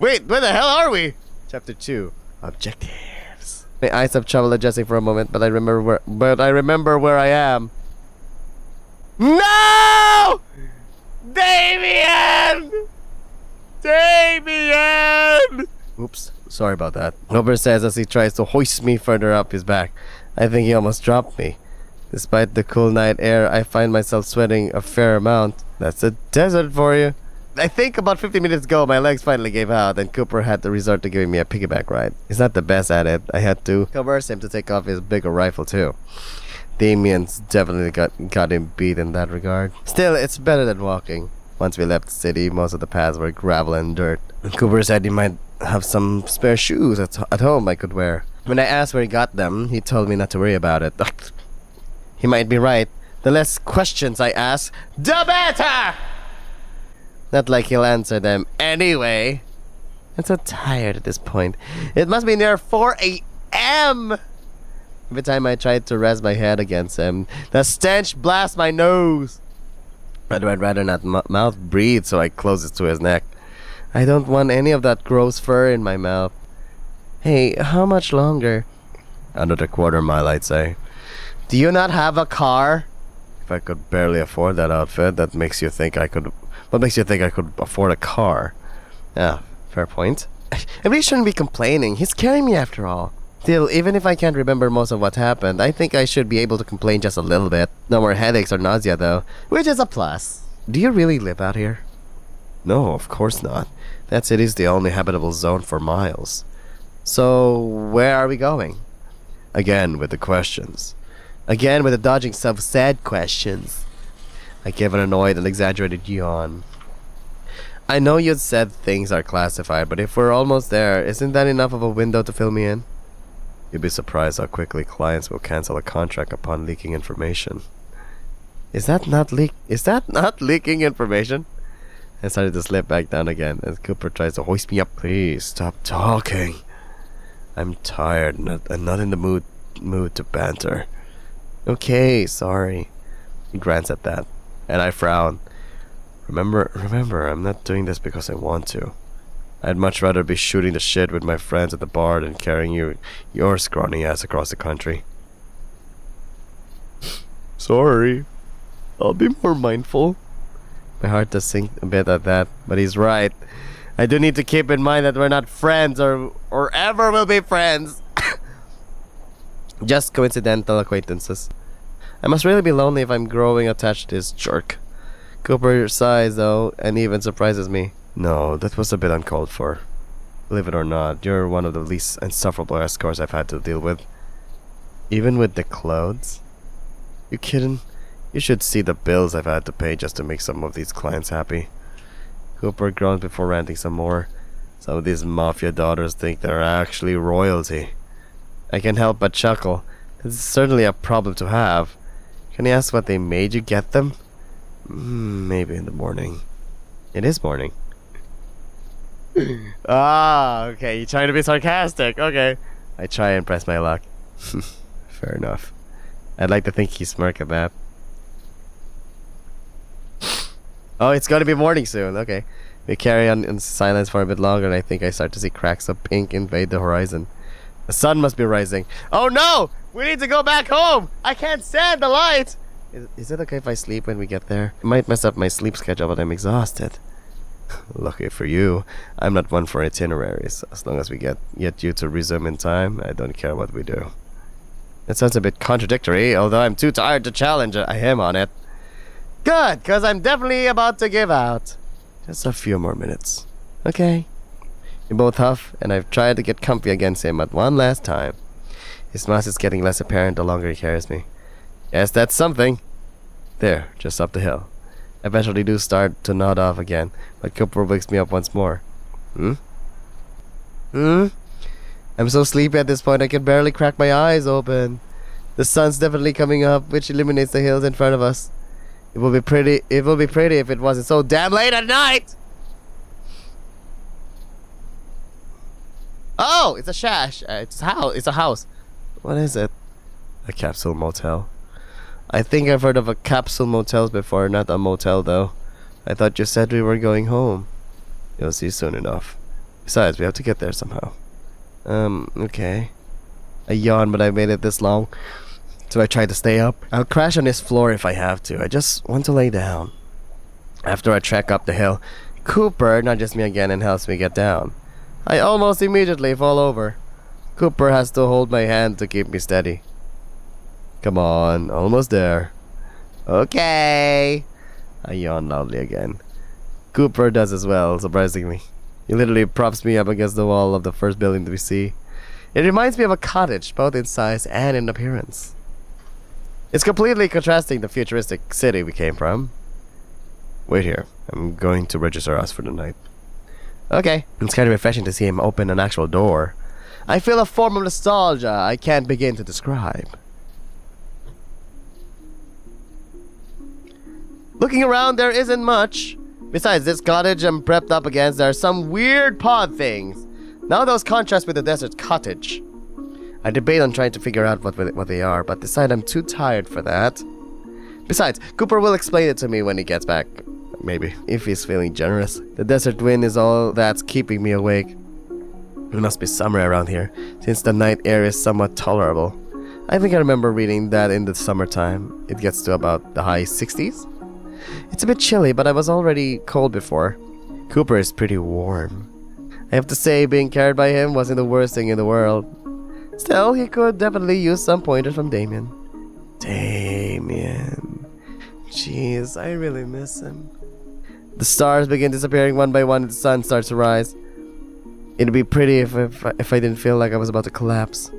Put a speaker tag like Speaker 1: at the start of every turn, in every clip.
Speaker 1: Wait, where the hell are we? Chapter 2. Objectives. My eyes have trouble adjusting for a moment, but I remember where I am. No! Damien! Damien! Oops, sorry about that. Cooper says as he tries to hoist me further up his back. I think he almost dropped me. Despite the cool night air, I find myself sweating a fair amount. That's a desert for you. I think about 50 minutes ago, my legs finally gave out, and Cooper had to resort to giving me a piggyback ride. He's not the best at it. I had to coerce him to take off his bigger rifle too. Damien's definitely got him beat in that regard. Still, it's better than walking. Once we left the city, most of the paths were gravel and dirt. Cooper said he might have some spare shoes at home I could wear. When I asked where he got them, he told me not to worry about it. He might be right. The less questions I ask, the better! Not like he'll answer them anyway. I'm so tired at this point. It must be near 4 a.m. Every time I tried to rest my head against him, the stench blasts my nose. I'd rather not mouth breathe, so I close it to his neck. I don't want any of that gross fur in my mouth. Hey, how much longer? Another quarter mile, I'd say. Do you not have a car? If I could barely afford that outfit, that makes you think I could... What makes you think I could afford a car? Yeah, fair point. I really shouldn't be complaining. He's carrying me after all. Still, even if I can't remember most of what happened, I think I should be able to complain just a little bit. No more headaches or nausea though, which is a plus. Do you really live out here? No, of course not. That city's the only habitable zone for miles. So, where are we going? Again with the questions. Again with the dodging self-said questions. I gave an annoyed and exaggerated yawn. I know you said things are classified, but if we're almost there, isn't that enough of a window to fill me in? You'd be surprised how quickly clients will cancel a contract upon leaking information. Is that not leaking information? I started to slip back down again as Cooper tries to hoist me up. Please stop talking. I'm tired and not in the mood to banter. Okay, sorry. He grants at that, and I frown. Remember, I'm not doing this because I want to. I'd much rather be shooting the shit with my friends at the bar than carrying your scrawny ass across the country. Sorry. I'll be more mindful. My heart does sink a bit at that, but he's right. I do need to keep in mind that we're not friends or ever will be friends. Just coincidental acquaintances. I must really be lonely if I'm growing attached to this jerk. Cooper sighs though, and even surprises me. No, that was a bit uncalled for. Believe it or not, you're one of the least insufferable escorts I've had to deal with. Even with the clothes? You kidding? You should see the bills I've had to pay just to make some of these clients happy. Cooper groans before ranting some more. Some of these mafia daughters think they're actually royalty. I can't help but chuckle. It's certainly a problem to have. Can you ask what they made you get them? Maybe in the morning. It is morning. Okay, you're trying to be sarcastic. Okay. I try and press my luck. Fair enough. I'd like to think he smirked at that. Oh, it's gonna be morning soon. Okay. We carry on in silence for a bit longer, and I think I start to see cracks of pink invade the horizon. The sun must be rising. Oh no! We need to go back home! I can't stand the light! Is it okay if I sleep when we get there? It might mess up my sleep schedule, but I'm exhausted. Lucky for you, I'm not one for itineraries. As long as we get you to resume in time, I don't care what we do. It sounds a bit contradictory, although I'm too tired to challenge him on it. Good, because I'm definitely about to give out. Just a few more minutes. Okay. We both huff, and I've tried to get comfy against him at one last time. His mask is getting less apparent the longer he carries me. Yes, that's something. There, just up the hill. I eventually do start to nod off again, but Cooper wakes me up once more. I'm so sleepy at this point I can barely crack my eyes open. The sun's definitely coming up, which illuminates the hills in front of us. It will be pretty if it wasn't so damn late at night! Oh, it's a shash. It's a house. What is it? A capsule motel. I think I've heard of a capsule motels before, not a motel though. I thought you said we were going home. You'll see soon enough. Besides, we have to get there somehow. Okay. I yawn, but I made it this long. So I try to stay up. I'll crash on this floor if I have to. I just want to lay down. After I trek up the hill, Cooper nudges me again and helps me get down. I almost immediately fall over. Cooper has to hold my hand to keep me steady. Come on, almost there. Okay. I yawn loudly again. Cooper does as well, surprisingly. He literally props me up against the wall of the first building that we see. It reminds me of a cottage, both in size and in appearance. It's completely contrasting the futuristic city we came from. Wait here. I'm going to register us for the night. Okay. It's kind of refreshing to see him open an actual door. I feel a form of nostalgia I can't begin to describe. Looking around, there isn't much. Besides this cottage I'm prepped up against, there are some weird pod things. Now those contrast with the desert cottage. I debate on trying to figure out what they are, but decide I'm too tired for that. Besides, Cooper will explain it to me when he gets back. Maybe, if he's feeling generous. The desert wind is all that's keeping me awake. It must be summer around here, since the night air is somewhat tolerable. I think I remember reading that in the summertime, it gets to about the high 60s. It's a bit chilly, but I was already cold before. Cooper is pretty warm. I have to say, being carried by him wasn't the worst thing in the world. Still, he could definitely use some pointers from Damien. Damien. Jeez, I really miss him. The stars begin disappearing one by one and the sun starts to rise. It'd be pretty if I didn't feel like I was about to collapse.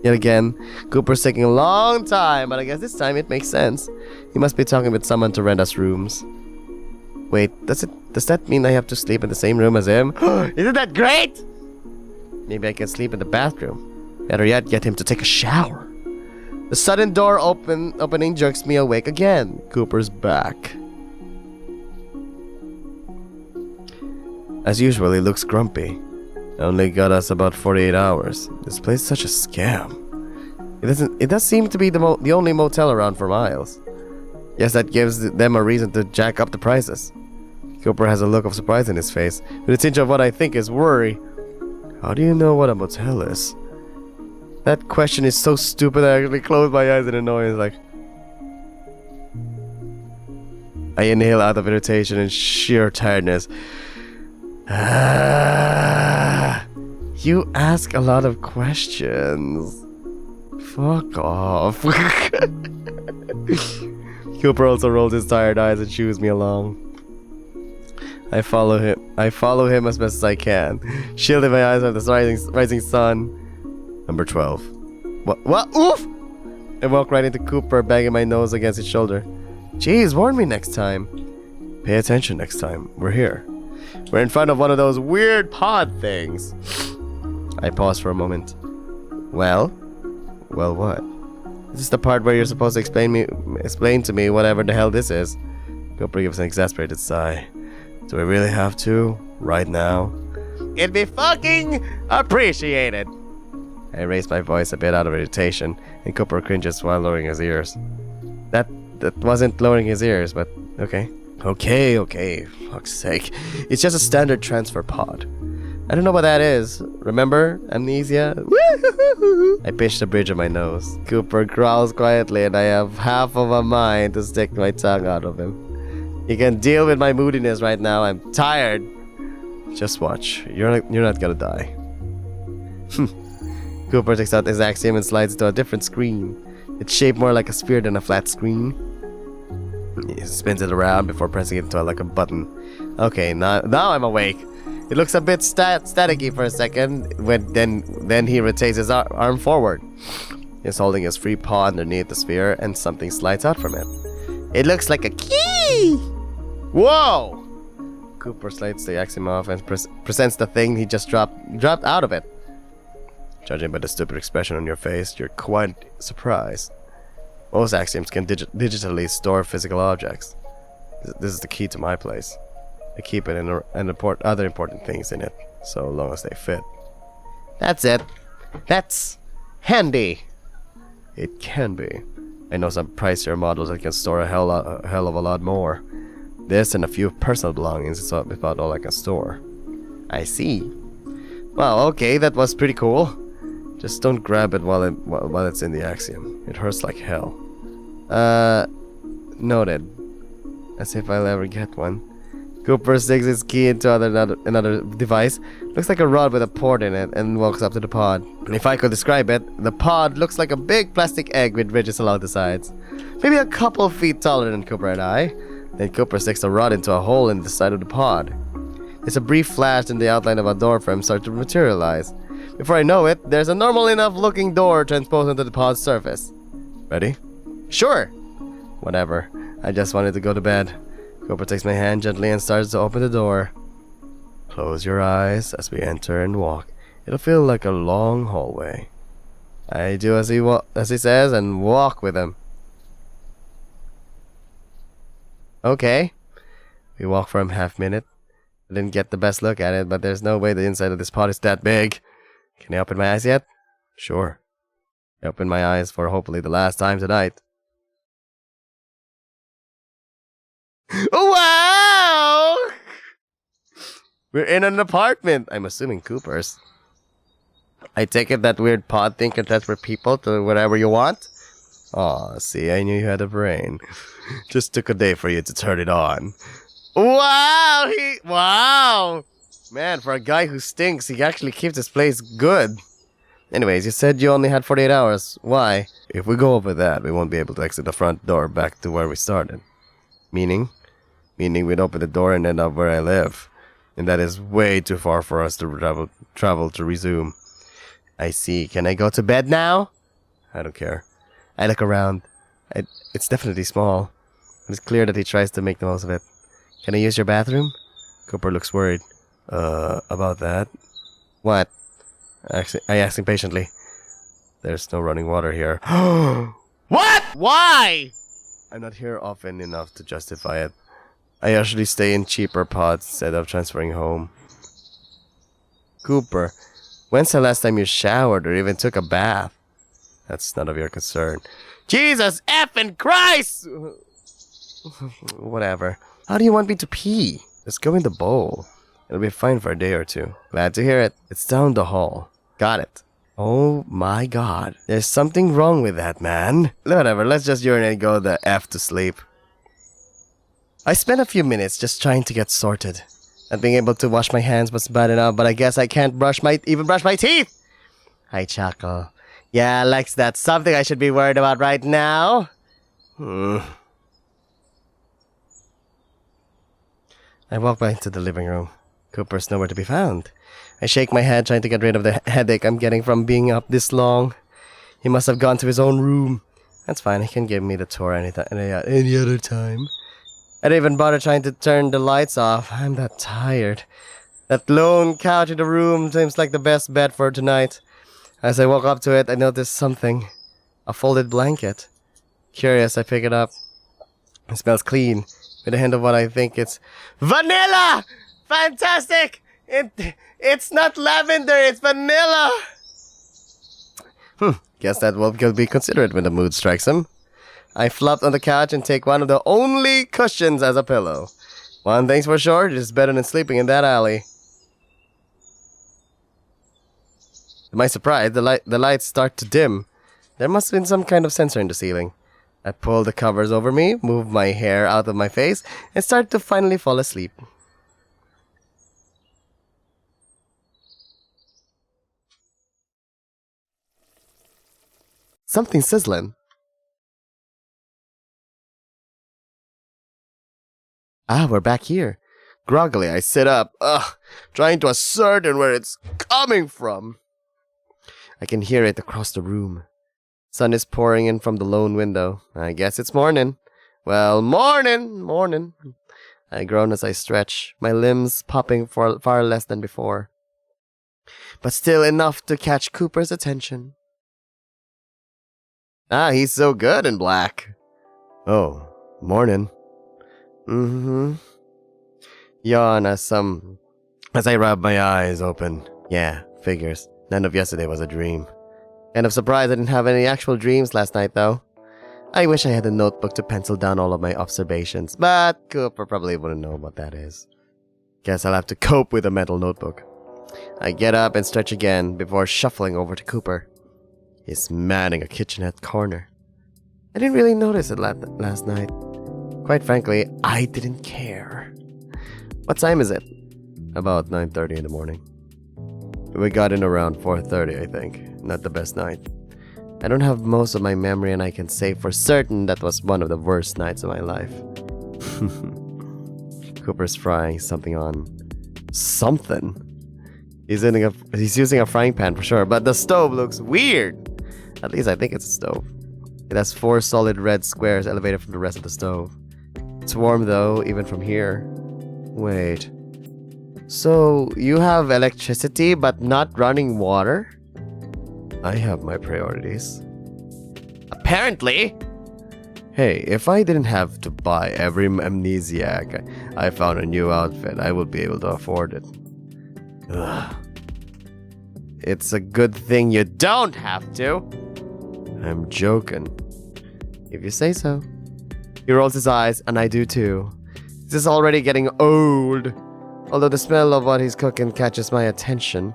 Speaker 1: Yet again, Cooper's taking a long time, but I guess this time it makes sense. He must be talking with someone to rent us rooms. Wait, does that mean I have to sleep in the same room as him? Isn't that great? Maybe I can sleep in the bathroom. Better yet, get him to take a shower. The sudden door opening jerks me awake again. Cooper's back. As usual, he looks grumpy. Only got us about 48 hours. This place is such a scam. It does seem to be the only motel around for miles. Yes, that gives them a reason to jack up the prices. Cooper has a look of surprise in his face, with a tinge of what I think is worry. How do you know what a motel is? That question is so stupid I actually close my eyes in annoyance, like... I inhale out of irritation and sheer tiredness. You ask a lot of questions. Fuck off. Cooper also rolls his tired eyes and shoos me along. I follow him as best as I can, shielding my eyes from the rising sun. Number 12. What? Oof! I walk right into Cooper, banging my nose against his shoulder. Jeez, warn me next time. Pay attention next time. We're here. We're in front of one of those weird pod things. I pause for a moment. Well, what? This is the part where you're supposed to explain to me whatever the hell this is. Cooper gives an exasperated sigh. Do we really have to? Right now? It'd be fucking appreciated. I raise my voice a bit out of irritation, and Cooper cringes while lowering his ears. That wasn't lowering his ears, but okay. Okay, fuck's sake. It's just a standard transfer pod. I don't know what that is. Remember? Amnesia? I pinch the bridge of my nose. Cooper growls quietly and I have half of a mind to stick my tongue out of him. You can deal with my moodiness right now. I'm tired. Just watch. You're not gonna die. Cooper takes out his axiom and slides to a different screen. It's shaped more like a sphere than a flat screen. He spins it around before pressing it into like a button. Okay, now I'm awake. It looks a bit staticky for a second, then he rotates his arm forward. He's holding his free paw underneath the sphere, and something slides out from it. It looks like a key! Whoa! Cooper slides the axiom off and presents the thing he just dropped out of it. Judging by the stupid expression on your face, you're quite surprised. Most axioms can digitally store physical objects. This is the key to my place. I keep it and other important things in it, so long as they fit. That's it. That's handy. It can be. I know some pricier models that can store a hell of a lot more. This and a few personal belongings is about all I can store. I see. Well, okay, that was pretty cool. Just don't grab it while it's in the axiom. It hurts like hell. Noted. As if I'll ever get one. Cooper sticks his key into another device. Looks like a rod with a port in it and walks up to the pod. If I could describe it, the pod looks like a big plastic egg with ridges along the sides. Maybe a couple feet taller than Cooper and I. Then Cooper sticks the rod into a hole in the side of the pod. There's a brief flash and the outline of a door frame starts to materialize. Before I know it, there's a normal enough looking door transposed onto the pod's surface. Ready? Sure! Whatever. I just wanted to go to bed. Cooper takes my hand gently and starts to open the door. Close your eyes as we enter and walk. It'll feel like a long hallway. I do as he says and walk with him. Okay. We walk for a half minute. I didn't get the best look at it, but there's no way the inside of this pod is that big. Can I open my eyes yet? Sure. I open my eyes for hopefully the last time tonight. Wow! We're in an apartment. I'm assuming Cooper's. I take it that weird pod thing can transfer people to wherever you want? Aw, see, I knew you had a brain. Just took a day for you to turn it on. Wow! Wow! Man, for a guy who stinks, he actually keeps this place good. Anyways, you said you only had 48 hours. Why? If we go over that, we won't be able to exit the front door back to where we started. Meaning? Meaning we'd open the door and end up where I live. And that is way too far for us to travel to resume. I see. Can I go to bed now? I don't care. I look around. It's definitely small. But it's clear that he tries to make the most of it. Can I use your bathroom? Cooper looks worried. About that? What? I ask impatiently. There's no running water here. What? Why? I'm not here often enough to justify it. I usually stay in cheaper pods instead of transferring home. Cooper, when's the last time you showered or even took a bath? That's none of your concern. Jesus effing Christ! Whatever. How do you want me to pee? Let's go in the bowl. It'll be fine for a day or two. Glad to hear it. It's down the hall. Got it. Oh my god. There's something wrong with that, man. Whatever, let's just urinate and go the F to sleep. I spent a few minutes just trying to get sorted. Not being able to wash my hands was bad enough, but I guess I can't even brush my teeth! I chuckle. Yeah, Lex, that's something I should be worried about right now. I walk back to the living room. Cooper's nowhere to be found. I shake my head trying to get rid of the headache I'm getting from being up this long. He must have gone to his own room. That's fine, he can give me the tour any other time. I didn't even bother trying to turn the lights off. I'm that tired. That lone couch in the room seems like the best bed for tonight. As I walk up to it, I notice something. A folded blanket. Curious, I pick it up. It smells clean. With a hint of what I think it's vanilla! Fantastic! It's not lavender, it's vanilla! Guess that will be considerate when the mood strikes him. I flop on the couch and take one of the only cushions as a pillow. One thing's for sure, it is better than sleeping in that alley. To my surprise, the lights start to dim. There must have been some kind of sensor in the ceiling. I pull the covers over me, move my hair out of my face, and start to finally fall asleep. Something sizzling. Ah, we're back here. Groggily, I sit up, trying to ascertain where it's coming from. I can hear it across the room. Sun is pouring in from the lone window. I guess it's morning. Well, morning. I groan as I stretch, my limbs popping for far less than before. But still enough to catch Cooper's attention. Ah, he's so good in black. Oh, morning. Yawn as I rub my eyes open. Yeah, figures. None of yesterday was a dream. Kind of surprised I didn't have any actual dreams last night, though. I wish I had a notebook to pencil down all of my observations, but Cooper probably wouldn't know what that is. Guess I'll have to cope with a mental notebook. I get up and stretch again before shuffling over to Cooper. He's manning a kitchenette corner. I didn't really notice it last night. Quite frankly, I didn't care. What time is it? About 9:30 in the morning. We got in around 4:30, I think. Not the best night. I don't have most of my memory, and I can say for certain that was one of the worst nights of my life. Cooper's frying something on... something? He's using a frying pan for sure, but the stove looks weird. At least I think it's a stove. It has 4 solid red squares elevated from the rest of the stove. It's warm though, even from here. Wait. So, you have electricity but not running water? I have my priorities. Apparently! Hey, if I didn't have to buy every amnesiac I found a new outfit, I would be able to afford it. Ugh. It's a good thing you don't have to. I'm joking. If you say so. He rolls his eyes, and I do too. This is already getting old. Although the smell of what he's cooking catches my attention.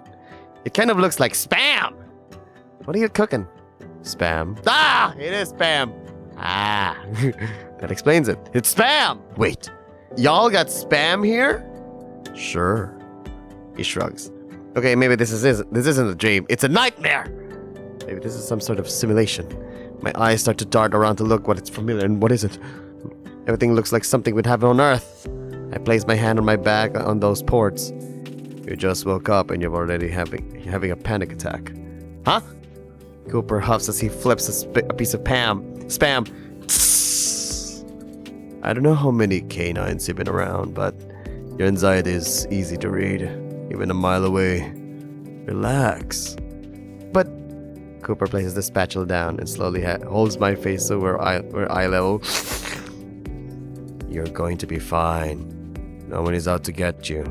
Speaker 1: It kind of looks like Spam! What are you cooking? Spam. Ah! It is Spam! Ah! That explains it. It's Spam! Wait. Y'all got Spam here? Sure. He shrugs. Okay, maybe this isn't a dream. It's a nightmare! Maybe this is some sort of simulation. My eyes start to dart around to look what it's familiar and what is it? Everything looks like something we'd have on Earth. I place my hand on my back on those ports. You just woke up and you're already having a panic attack. Huh? Cooper huffs as he flips a piece of spam. I don't know how many canines you've been around, but your anxiety is easy to read, even a mile away. Relax. But Cooper places the spatula down and slowly holds my face so we're eye level. You're going to be fine. No one is out to get you.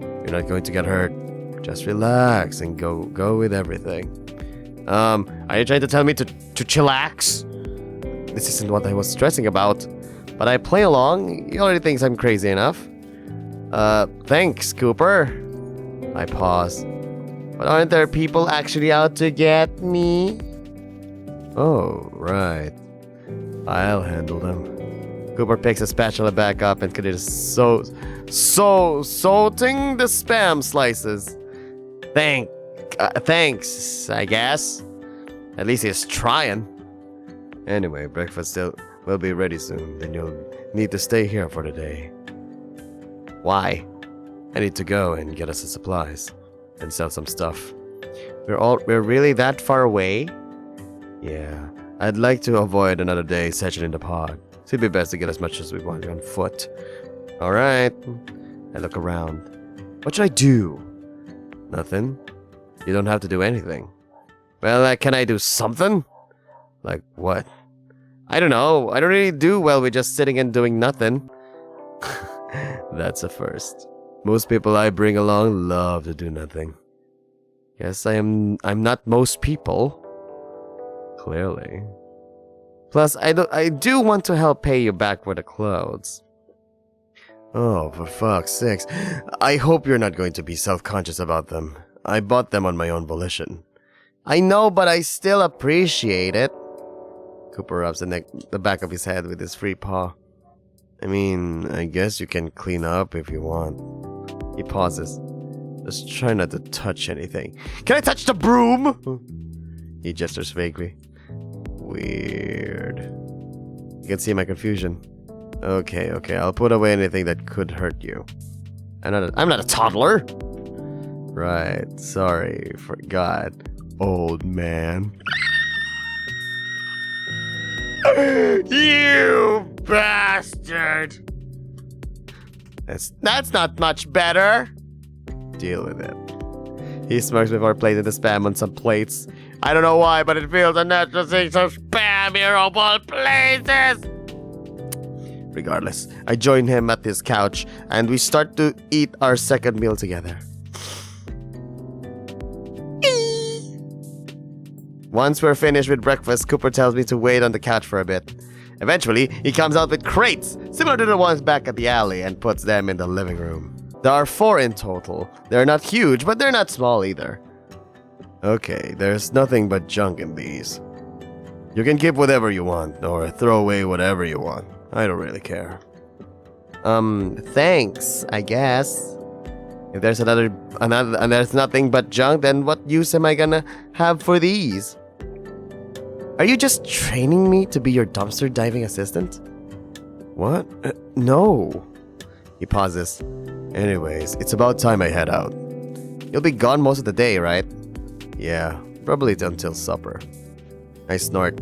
Speaker 1: You're not going to get hurt. Just relax and go with everything. Are you trying to tell me to chillax? This isn't what I was stressing about. But I play along. He already thinks I'm crazy enough. Thanks, Cooper. I pause. But aren't there people actually out to get me? Oh, right. I'll handle them. Cooper picks a spatula back up and continues salting the spam slices. Thanks, I guess. At least he's trying. Anyway, breakfast will be ready soon. Then you'll need to stay here for the day. Why? I need to go and get us some supplies and sell some stuff. We're really that far away? Yeah. I'd like to avoid another day session in the pod. So it'd be best to get as much as we want on foot. Alright. I look around. What should I do? Nothing. You don't have to do anything. Well, can I do something? Like what? I don't know. I don't really do well with just sitting and doing nothing. That's a first. Most people I bring along love to do nothing. Guess I'm not most people. Clearly. Plus, I do want to help pay you back for the clothes. Oh, for fuck's sakes. I hope you're not going to be self-conscious about them. I bought them on my own volition. I know, but I still appreciate it. Cooper rubs the back of his head with his free paw. I mean, I guess you can clean up if you want. He pauses. Just try not to touch anything. Can I touch the broom? He gestures vaguely. Weird. You can see my confusion. Okay, I'll put away anything that could hurt you. I'm not a toddler! Right, sorry, forgot. Old man. You bastard! That's not much better. Deal with it. He smirks before placing the spam on some plates. I don't know why, but it feels unnatural seeing some spam here of all places! Regardless, I join him at his couch, and we start to eat our second meal together. Once we're finished with breakfast, Cooper tells me to wait on the couch for a bit. Eventually, he comes out with crates, similar to the ones back at the alley, and puts them in the living room. There are 4 in total. They're not huge, but they're not small either. Okay, there's nothing but junk in these. You can keep whatever you want, or throw away whatever you want. I don't really care. Thanks, I guess. If there's another and there's nothing but junk, then what use am I gonna have for these? Are you just training me to be your dumpster diving assistant? What? No. He pauses. Anyways, it's about time I head out. You'll be gone most of the day, right? Yeah, probably until supper. I snort.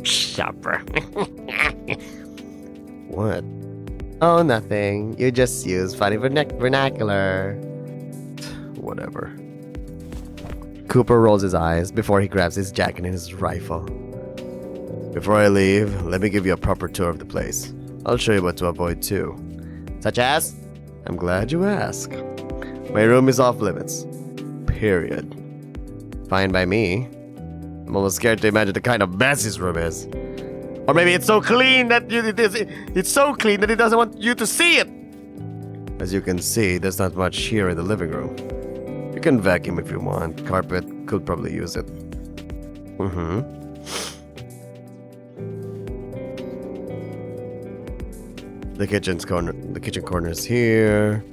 Speaker 1: Supper. What? Oh, nothing. You just use funny vernacular. Whatever. Cooper rolls his eyes before he grabs his jacket and his rifle. Before I leave, let me give you a proper tour of the place. I'll show you what to avoid too. Such as? I'm glad you asked. My room is off limits. Period. Fine by me. I'm almost scared to imagine the kind of mess his room is. Or maybe it's so clean that it's so clean that he doesn't want you to see it. As you can see, there's not much here in the living room. You can vacuum if you want. Carpet could probably use it. The kitchen corner is here.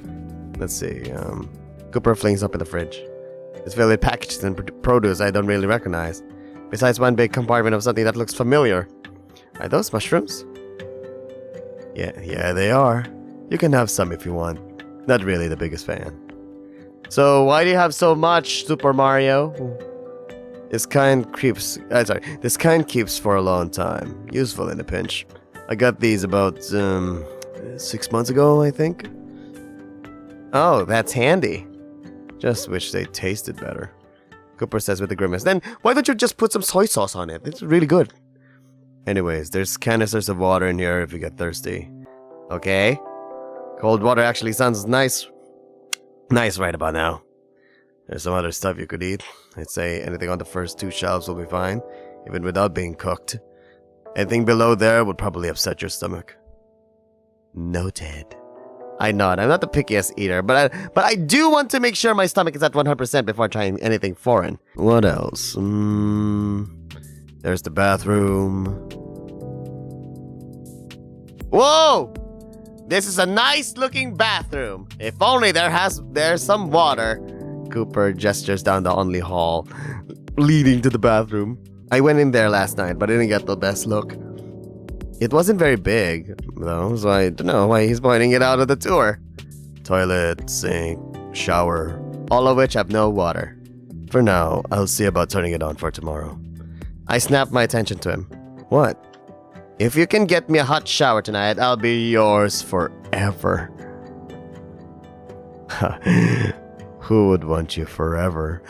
Speaker 1: Let's see. Cooper flings up in the fridge. It's filled with packages and produce I don't really recognize. Besides one big compartment of something that looks familiar. Are those mushrooms? Yeah, they are. You can have some if you want. Not really the biggest fan. So why do you have so much, Super Mario? This kind keeps for a long time. Useful in a pinch. I got these about 6 months ago, I think. Oh, that's handy. Just wish they tasted better. Cooper says with a grimace. Then why don't you just put some soy sauce on it? It's really good. Anyways, there's canisters of water in here if you get thirsty. Okay. Cold water actually sounds nice. Nice right about now. There's some other stuff you could eat. I'd say anything on the first 2 shelves will be fine, even without being cooked. Anything below there would probably upset your stomach. Noted. I nod. I'm not the pickiest eater, but I do want to make sure my stomach is at 100% before trying anything foreign. What else? There's the bathroom. Whoa! This is a nice looking bathroom. If only there's some water. Cooper gestures down the only hall leading to the bathroom. I went in there last night, but I didn't get the best look. It wasn't very big, though, so I don't know why he's pointing it out of the tour. Toilet, sink, shower, all of which have no water. For now, I'll see about turning it on for tomorrow. I snap my attention to him. What? If you can get me a hot shower tonight, I'll be yours forever. Who would want you forever?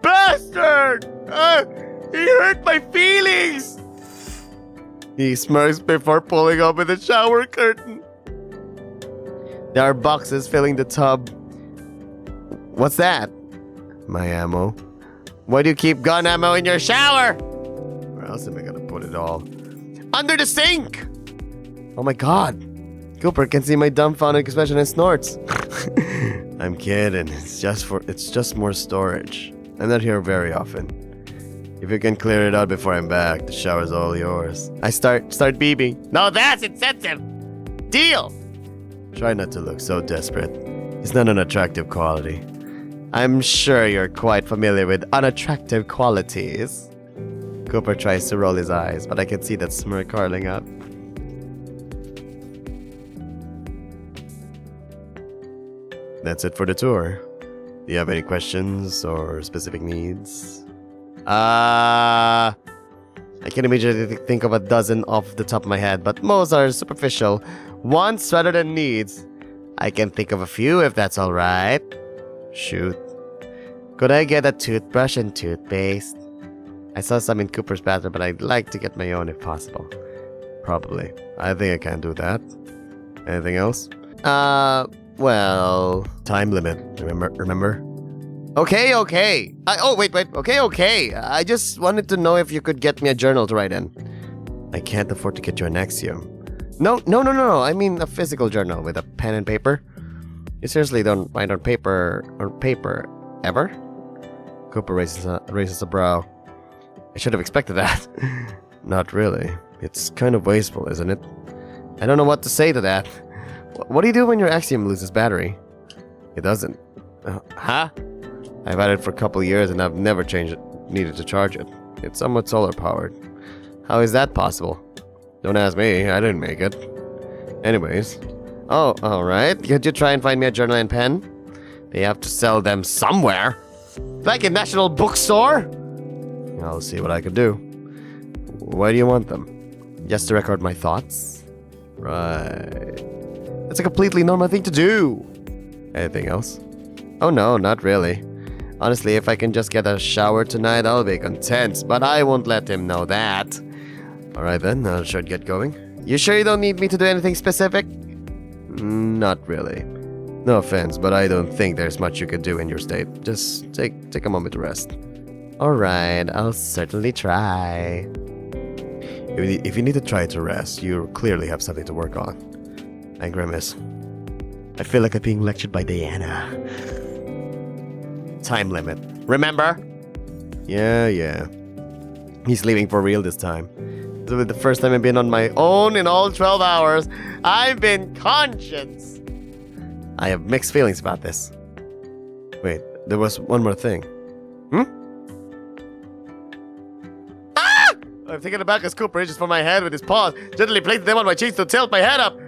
Speaker 1: Bastard! He hurt my feelings! He smirks before pulling open the shower curtain. There are boxes filling the tub. What's that? My ammo. Why do you keep gun ammo in your shower? Where else am I gonna put it all? Under the sink! Oh my god. Cooper can see my dumbfounded expression and snorts. I'm kidding. It's just more storage. I'm not here very often. If you can clear it out before I'm back, the shower's all yours. I start beeping. No, that's incentive! Deal! Try not to look so desperate. It's not an attractive quality. I'm sure you're quite familiar with unattractive qualities. Cooper tries to roll his eyes, but I can see that smirk curling up. That's it for the tour. Do you have any questions or specific needs? I can immediately think of a dozen off the top of my head, but most are superficial. Wants rather than needs. I can think of a few if that's alright. Shoot. Could I get a toothbrush and toothpaste? I saw some in Cooper's bathroom, but I'd like to get my own if possible. Probably. I think I can do that. Anything else? Well... Time limit. Remember? Okay. Wait. Okay. I just wanted to know if you could get me a journal to write in. I can't afford to get you an axiom. No. I mean a physical journal with a pen and paper. You seriously don't write on paper ever? Cooper raises a brow. I should have expected that. Not really. It's kind of wasteful, isn't it? I don't know what to say to that. What do you do when your axiom loses battery? It doesn't. Huh? I've had it for a couple years and I've never needed to charge it. It's somewhat solar powered. How is that possible? Don't ask me, I didn't make it. Anyways. Oh, alright. Could you try and find me a journal and pen? They have to sell them somewhere. Like a national bookstore? I'll see what I can do. Why do you want them? Just to record my thoughts? Right. That's a completely normal thing to do. Anything else? Oh no, not really. Honestly, if I can just get a shower tonight, I'll be content, but I won't let him know that. Alright then, I should get going. You sure you don't need me to do anything specific? Not really. No offense, but I don't think there's much you could do in your state. Just take a moment to rest. Alright, I'll certainly try. If you need to try to rest, you clearly have something to work on. I grimace. I feel like I'm being lectured by Diana. Time limit. Remember? Yeah. He's leaving for real this time. This will be the first time I've been on my own in all 12 hours. I've been conscious. I have mixed feelings about this. Wait, there was one more thing. Ah! I'm taken aback as Cooper reaches for my head with his paws, gently places them on my cheeks to tilt my head up.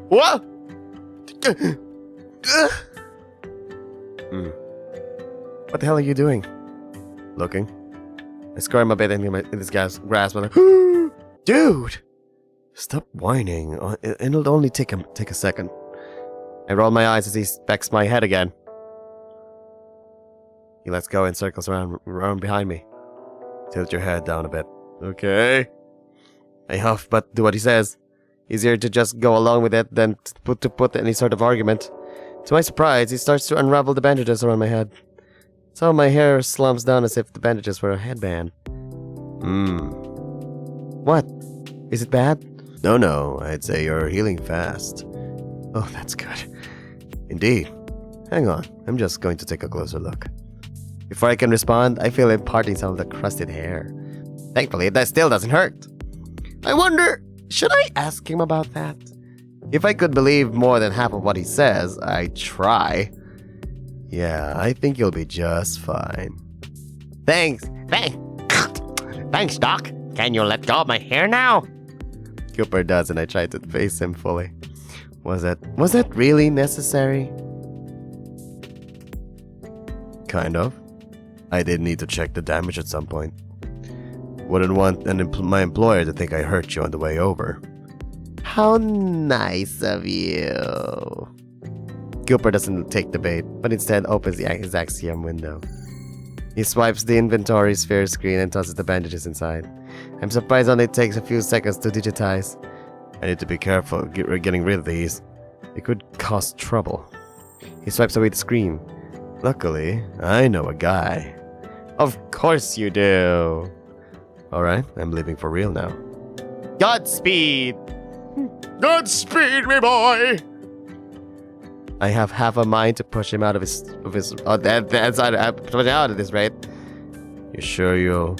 Speaker 1: What? What the hell are you doing? Looking. I squirm a bit in this guy's grasp and dude! Stop whining. It'll only take a second. I roll my eyes as he specks my head again. He lets go and circles around behind me. Tilt your head down a bit. Okay. I huff, but do what he says. Easier to just go along with it than to put any sort of argument. To my surprise, he starts to unravel the bandages around my head. So my hair slumps down as if the bandages were a headband. What? Is it bad? No, I'd say you're healing fast. Oh, that's good. Indeed. Hang on, I'm just going to take a closer look. Before I can respond, I feel him parting some of the crusted hair. Thankfully, that still doesn't hurt. I wonder, should I ask him about that? If I could believe more than half of what he says, I'd try. Yeah, I think you'll be just fine. Thanks, Doc. Can you let go of my hair now? Cooper does, and I try to face him fully. Was that really necessary? Kind of. I did need to check the damage at some point. Wouldn't want my employer to think I hurt you on the way over. How nice of you. Cooper doesn't take the bait, but instead opens his axiom window. He swipes the inventory sphere screen and tosses the bandages inside. I'm surprised only takes a few seconds to digitize. I need to be careful getting rid of these. It could cause trouble. He swipes away the screen. Luckily, I know a guy. Of course you do. Alright, I'm leaving for real now. Godspeed! Godspeed, me boy! I have half a mind to push him out of his push him out at this rate. You sure you'll...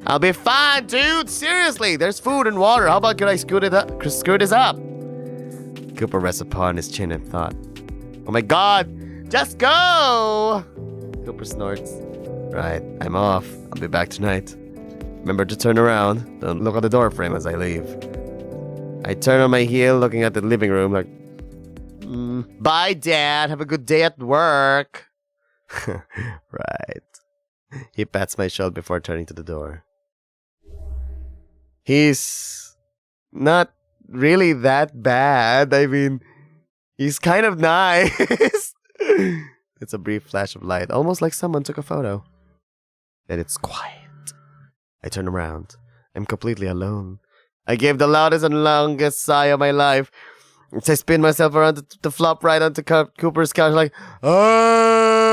Speaker 1: I'll be fine, dude! Seriously, there's food and water. How about could I screw this up? Cooper rests upon his chin and thought. Oh my god! Just go! Cooper snorts. Right, I'm off. I'll be back tonight. Remember to turn around. Don't look at the door frame as I leave. I turn on my heel, looking at the living room like... Bye, Dad. Have a good day at work. Right. He pats my shoulder before turning to the door. He's not really that bad. I mean, he's kind of nice. It's a brief flash of light, almost like someone took a photo. Then it's quiet. I turn around. I'm completely alone. I gave the loudest and longest sigh of my life. As I spin myself around to flop right onto Cooper's couch like, ah!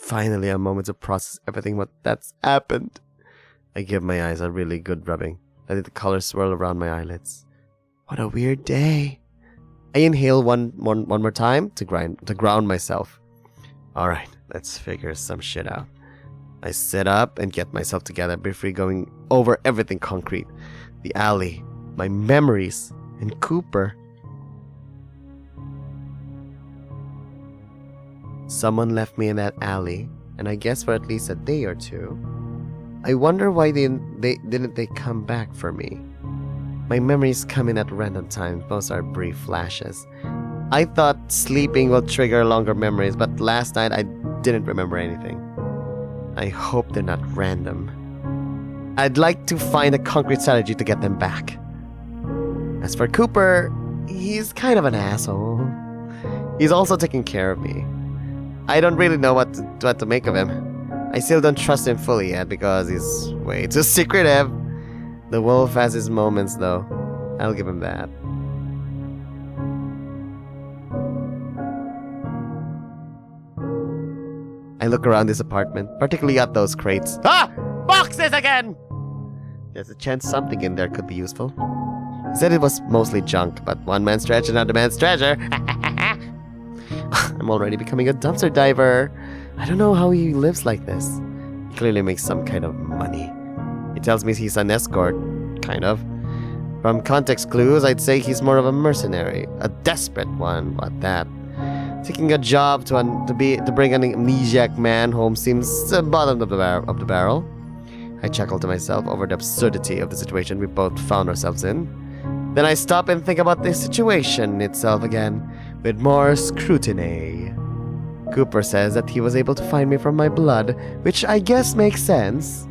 Speaker 1: Finally, a moment to process everything that's happened. I give my eyes a really good rubbing. I let the colors swirl around my eyelids. What a weird day. I inhale one more time to ground myself. Alright, let's figure some shit out. I sit up and get myself together, briefly going over everything concrete. The alley, my memories, and Cooper. Someone left me in that alley, and I guess for at least a day or two. I wonder why didn't they come back for me? My memories come in at random times, most are brief flashes. I thought sleeping will trigger longer memories, but last night I didn't remember anything. I hope they're not random. I'd like to find a concrete strategy to get them back. As for Cooper, he's kind of an asshole. He's also taking care of me. I don't really know what to make of him. I still don't trust him fully yet because he's way too secretive. The wolf has his moments though. I'll give him that. I look around this apartment, particularly at those crates. Ah! Boxes again! There's a chance something in there could be useful. He said it was mostly junk, but one man's trash is another man's treasure. I'm already becoming a dumpster diver. I don't know how he lives like this. He clearly makes some kind of money. He tells me he's an escort, kind of. From context clues, I'd say he's more of a mercenary, a desperate one, what that. Taking a job to bring an amnesiac man home seems the bottom of the barrel. I chuckle to myself over the absurdity of the situation we both found ourselves in. Then I stop and think about the situation itself again, with more scrutiny. Cooper says that he was able to find me from my blood, which I guess makes sense.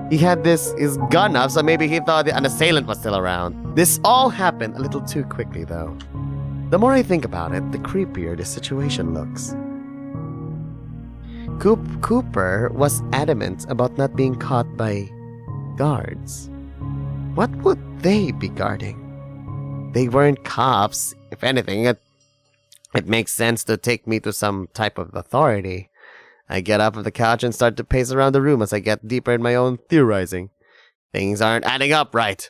Speaker 1: He had his gun up, so maybe he thought an assailant was still around. This all happened a little too quickly, though. The more I think about it, the creepier the situation looks. Cooper was adamant about not being caught by guards. What would they be guarding? They weren't cops. If anything, it makes sense to take me to some type of authority. I get up from the couch and start to pace around the room as I get deeper in my own theorizing. Things aren't adding up right.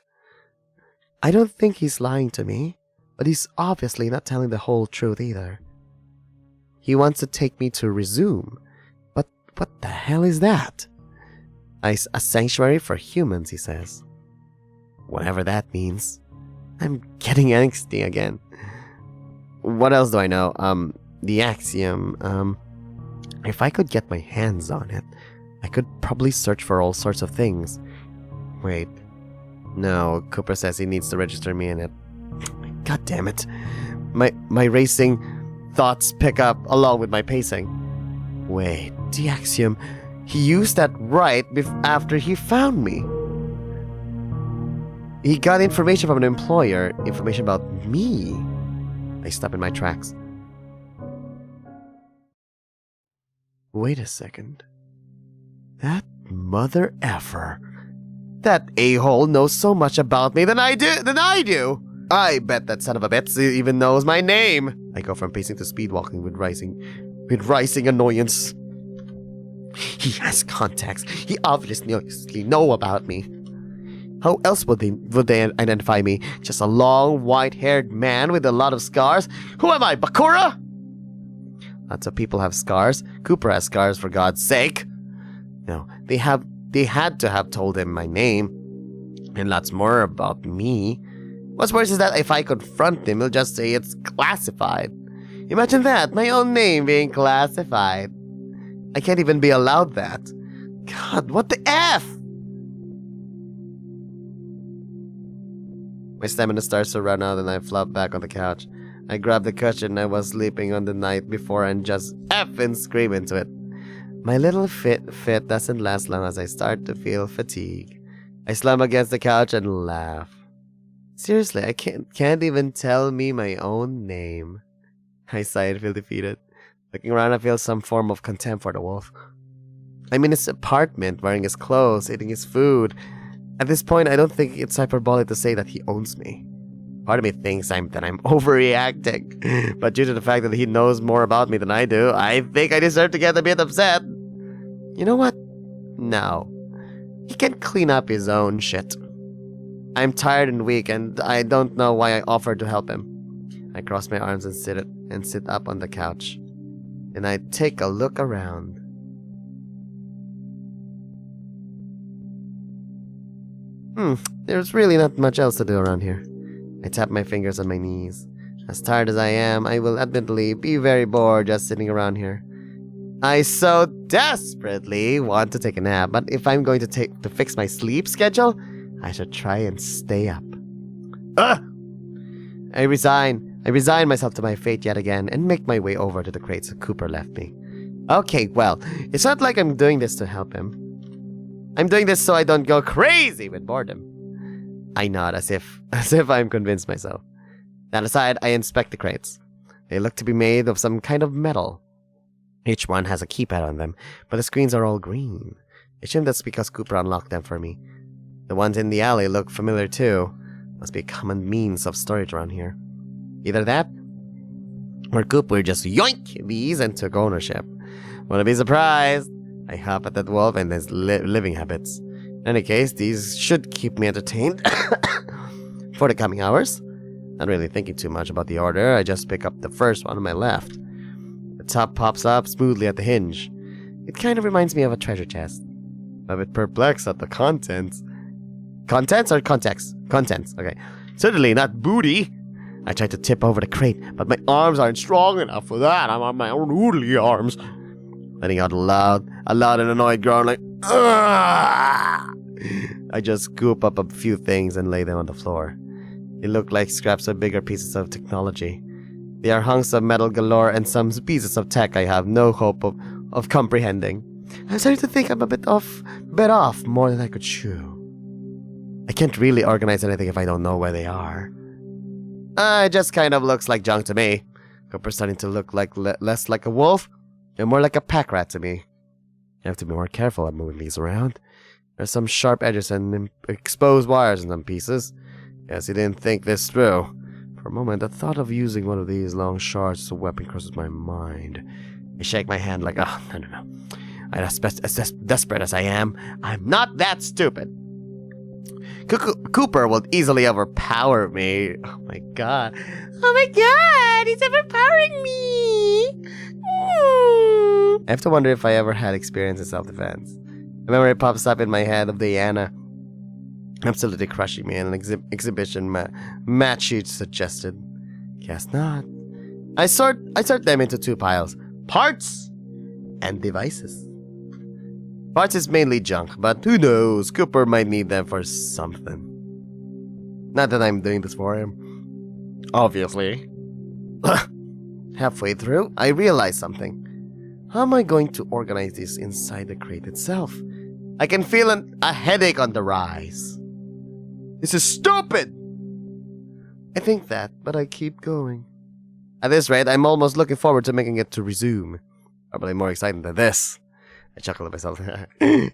Speaker 1: I don't think he's lying to me, but he's obviously not telling the whole truth either. He wants to take me to Resume, but what the hell is that? A sanctuary for humans, he says. Whatever that means. I'm getting angsty again. What else do I know? The axiom, if I could get my hands on it, I could probably search for all sorts of things. Wait. No, Cooper says he needs to register me in it. God damn it. My racing thoughts pick up along with my pacing. Wait, the axiom. He used that right after he found me. He got information from an employer, information about me. I stop in my tracks. Wait a second. That mother effer. That a-hole knows so much about me than I do. I bet that son of a bitch even knows my name. I go from pacing to speed walking with rising annoyance. He has contacts. He obviously know about me. How else would they identify me? Just a long, white-haired man with a lot of scars? Who am I, Bakura? Lots of people have scars. Cooper has scars, for God's sake. No, they had to have told him my name. And lots more about me. What's worse is that if I confront him, he'll just say it's classified. Imagine that, my own name being classified. I can't even be allowed that. God, what the F? My stamina starts to run out and I flop back on the couch. I grab the cushion I was sleeping on the night before and just effing scream into it. My little fit doesn't last long as I start to feel fatigue. I slam against the couch and laugh. Seriously, I can't even tell me my own name. I sigh and feel defeated. Looking around, I feel some form of contempt for the wolf. I'm in his apartment, wearing his clothes, eating his food. At this point, I don't think it's hyperbolic to say that he owns me. Part of me thinks that I'm overreacting, but due to the fact that he knows more about me than I do, I think I deserve to get a bit upset. You know what? No. He can clean up his own shit. I'm tired and weak, and I don't know why I offered to help him. I cross my arms and sit up on the couch. And I take a look around. There's really not much else to do around here. I tap my fingers on my knees. As tired as I am, I will admittedly be very bored just sitting around here. I so desperately want to take a nap, but if I'm going to fix my sleep schedule, I should try and stay up. Ugh! I resign myself to my fate yet again and make my way over to the crates Cooper left me. Okay, well, it's not like I'm doing this to help him. I'm doing this so I don't go crazy with boredom. I nod as if I'm convinced myself. That aside, I inspect the crates. They look to be made of some kind of metal. Each one has a keypad on them, but the screens are all green. I assume that's because Cooper unlocked them for me. The ones in the alley look familiar too. Must be a common means of storage around here. Either that, or Cooper just yoink these and took ownership. Wanna be surprised? I hop at that wolf and his living habits. In any case, these should keep me entertained for the coming hours. Not really thinking too much about the order, I just pick up the first one on my left. The top pops up smoothly at the hinge. It kind of reminds me of a treasure chest. I'm a bit perplexed at the contents. Contents or context? Contents, okay. Certainly not booty. I try to tip over the crate, but my arms aren't strong enough for that. I'm on my own oodly arms. Letting out a loud and annoyed groan like, "Ugh!" I just scoop up a few things and lay them on the floor. They look like scraps of bigger pieces of technology. They are hunks of metal galore and some pieces of tech I have no hope of comprehending. I'm starting to think I'm a bit off more than I could chew. I can't really organize anything if I don't know where they are. It just kind of looks like junk to me. Cooper's starting to look like less like a wolf and more like a pack rat to me. You have to be more careful at moving these around. There's some sharp edges and exposed wires in some pieces. Guess he didn't think this through. For a moment, the thought of using one of these long shards as a weapon crosses my mind. I shake my hand like, oh, no. As desperate as I am, I'm not that stupid. Cooper will easily overpower me. Oh my god, he's overpowering me. I have to wonder if I ever had experience in self-defense. A memory pops up in my head of Diana absolutely crushing me in an exhibition match she suggested. Guess not. I sort them into two piles: parts and devices. Parts is mainly junk, but who knows, Cooper might need them for something. Not that I'm doing this for him. Obviously. Halfway through, I realize something. How am I going to organize this inside the crate itself? I can feel a headache on the rise. This is stupid! I think that, but I keep going. At this rate, I'm almost looking forward to making it to resume. Probably more exciting than this. I chuckle to myself.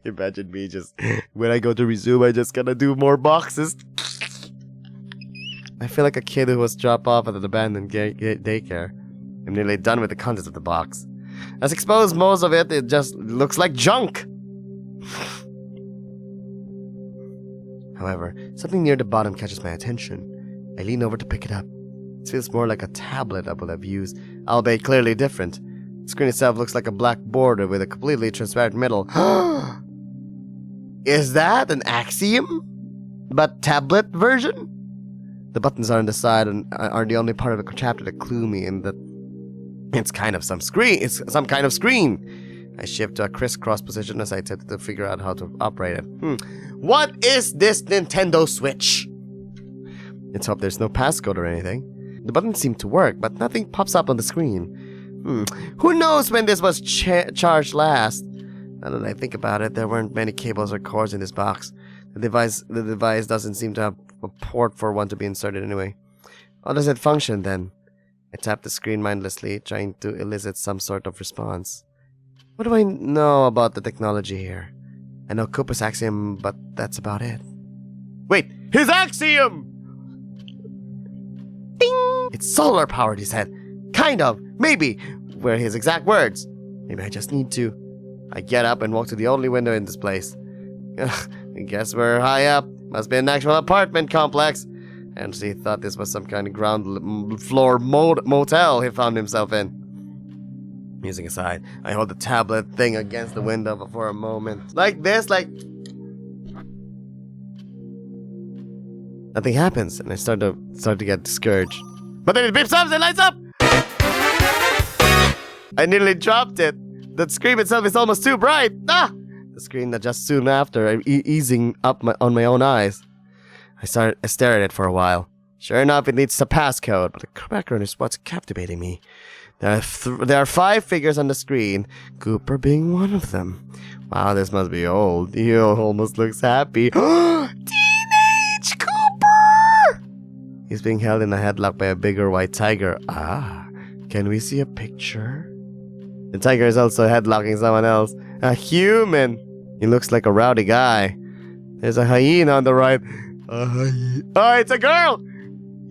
Speaker 1: Imagine me just, when I go to resume, I just gotta do more boxes. I feel like a kid who was dropped off at an abandoned daycare. I'm nearly done with the contents of the box. As exposed most of it, it just looks like junk. However, something near the bottom catches my attention. I lean over to pick it up. It feels more like a tablet I would have used, albeit clearly different. The screen itself looks like a black border with a completely transparent middle. Is that an Axiom? But tablet version? The buttons are on the side and are the only part of the chapter that clue me in that it's kind of some kind of screen. I shift to a crisscross position as I attempt to figure out how to operate it. What is this Nintendo Switch? Let's hope there's no passcode or anything. The buttons seem to work, but nothing pops up on the screen. Who knows when this was charged last? Now that I think about it, there weren't many cables or cords in this box. The device doesn't seem to have a port for one to be inserted anyway. How does it function then? I tap the screen mindlessly, trying to elicit some sort of response. What do I know about the technology here? I know Cooper's Axiom, but that's about it. Wait! His Axiom! Ding! It's solar powered, he said. Kind of. Maybe. Were his exact words. Maybe I just need to I get up and walk to the only window in this place. Ugh, I guess we're high up. Must be an actual apartment complex. He thought this was some kind of ground floor motel he found himself in. Musing aside, I hold the tablet thing against the window for a moment. Like this, like... Nothing happens, and I start to get discouraged. But then it beeps up and lights up! I nearly dropped it. The screen itself is almost too bright. Ah! The screen adjusts soon after, easing up on my own eyes. I stare at it for a while. Sure enough, it needs a passcode, but the background is what's captivating me. There are 5 figures on the screen, Cooper being one of them. Wow, this must be old. He almost looks happy. Teenage Cooper! He's being held in a headlock by a bigger white tiger. Ah, can we see a picture? The tiger is also headlocking someone else. A human! He looks like a rowdy guy. There's a hyena on the right. Oh, it's a girl!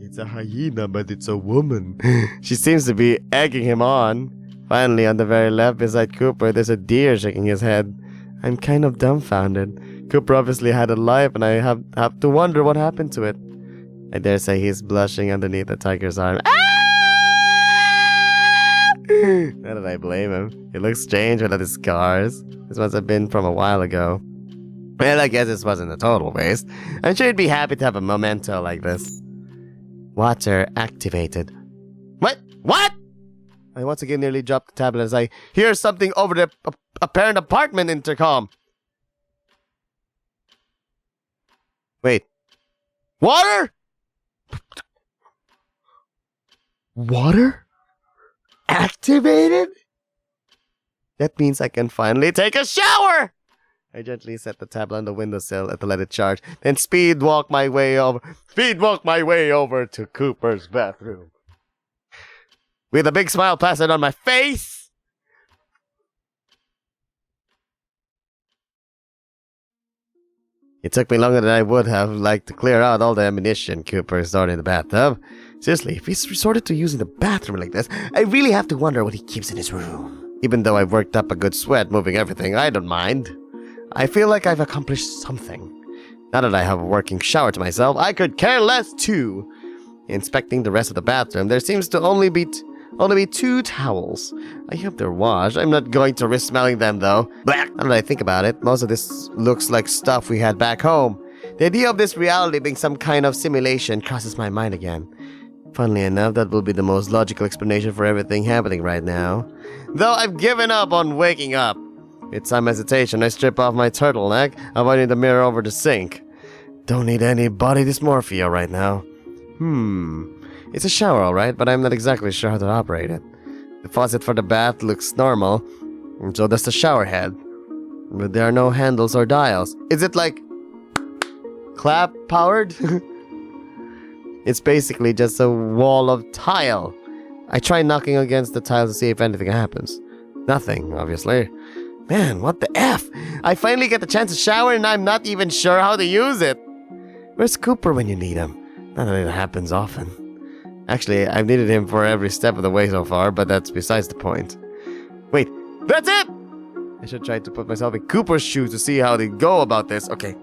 Speaker 1: It's a hyena, but it's a woman. She seems to be egging him on. Finally, on the very left beside Cooper, there's a deer shaking his head. I'm kind of dumbfounded. Cooper obviously had a life, and I have to wonder what happened to it. I dare say he's blushing underneath the tiger's arm. Ah! How did I blame him? He looks strange without his scars. This must have been from a while ago. Well, I guess this wasn't a total waste. I'm sure he'd be happy to have a memento like this. Water activated. What? What? I once again nearly dropped the tablet as I hear something over the apparent apartment intercom. Wait. Water? Water? Activated? That means I can finally take a shower! I gently set the tablet on the windowsill to let it charge, then speed walk my way over to Cooper's bathroom. With a big smile plastered on my face. It took me longer than I would have liked to clear out all the ammunition Cooper stored in the bathtub. Seriously, if he's resorted to using the bathroom like this, I really have to wonder what he keeps in his room. Even though I've worked up a good sweat moving everything, I don't mind. I feel like I've accomplished something. Now that I have a working shower to myself, I could care less too. Inspecting the rest of the bathroom, there seems to only be 2 towels. I hope they're washed. I'm not going to risk smelling them though. Now that I think about it, most of this looks like stuff we had back home. The idea of this reality being some kind of simulation crosses my mind again. Funnily enough, that will be the most logical explanation for everything happening right now. Though I've given up on waking up. With some hesitation, I strip off my turtleneck, avoiding the mirror over the sink. Don't need any body dysmorphia right now. It's a shower, alright, but I'm not exactly sure how to operate it. The faucet for the bath looks normal, and so does the shower head. But there are no handles or dials. Is it like... clap powered? It's basically just a wall of tile. I try knocking against the tile to see if anything happens. Nothing, obviously. Man, what the F? I finally get the chance to shower and I'm not even sure how to use it. Where's Cooper when you need him? Not that it happens often. Actually, I've needed him for every step of the way so far, but that's besides the point. Wait, that's it! I should try to put myself in Cooper's shoes to see how they go about this. Okay.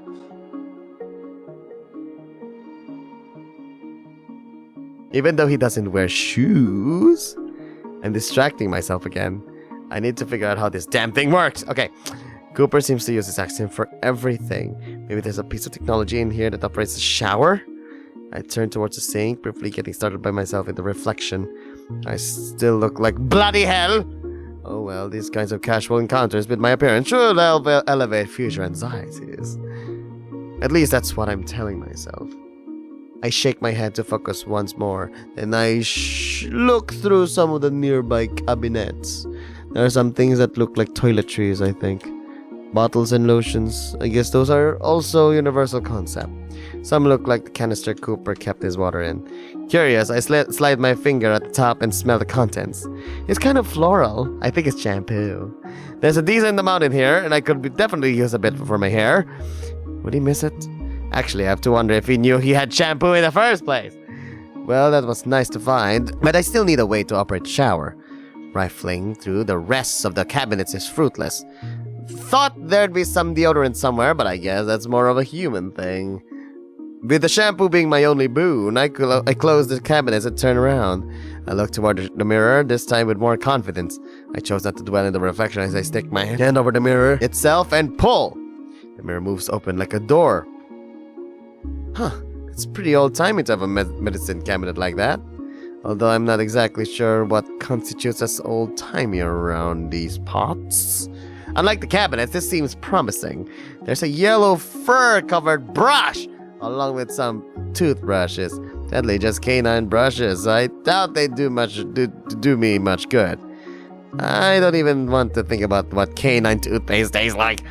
Speaker 1: Even though he doesn't wear shoes, I'm distracting myself again. I need to figure out how this damn thing works. Okay. Cooper seems to use his accent for everything. Maybe there's a piece of technology in here that operates the shower? I turn towards the sink, briefly getting started by myself in the reflection. I still look like bloody hell! Oh well, these kinds of casual encounters with my appearance should elevate future anxieties. At least that's what I'm telling myself. I shake my head to focus once more, then I look through some of the nearby cabinets. There are some things that look like toiletries, I think. Bottles and lotions, I guess those are also universal concept. Some look like the canister Cooper kept his water in. Curious, I slide my finger at the top and smell the contents. It's kind of floral. I think it's shampoo. There's a decent amount in here, and I could definitely use a bit for my hair. Would he miss it? Actually, I have to wonder if he knew he had shampoo in the first place. Well, that was nice to find, but I still need a way to operate the shower. Rifling through the rest of the cabinets is fruitless. thought there'd be some deodorant somewhere, but I guess that's more of a human thing. With the shampoo being my only boon, I closed the cabinets and turned around. I looked toward the mirror, this time with more confidence. I chose not to dwell in the reflection as I stick my hand over the mirror itself and pull. The mirror moves open like a door. Huh, it's pretty old-timey to have a medicine cabinet like that. Although I'm not exactly sure what constitutes as old-timey around these parts. Unlike the cabinets, this seems promising. There's a yellow fur-covered brush, along with some toothbrushes. Deadly, just canine brushes. I doubt they do me much good. I don't even want to think about what canine toothpaste tastes like.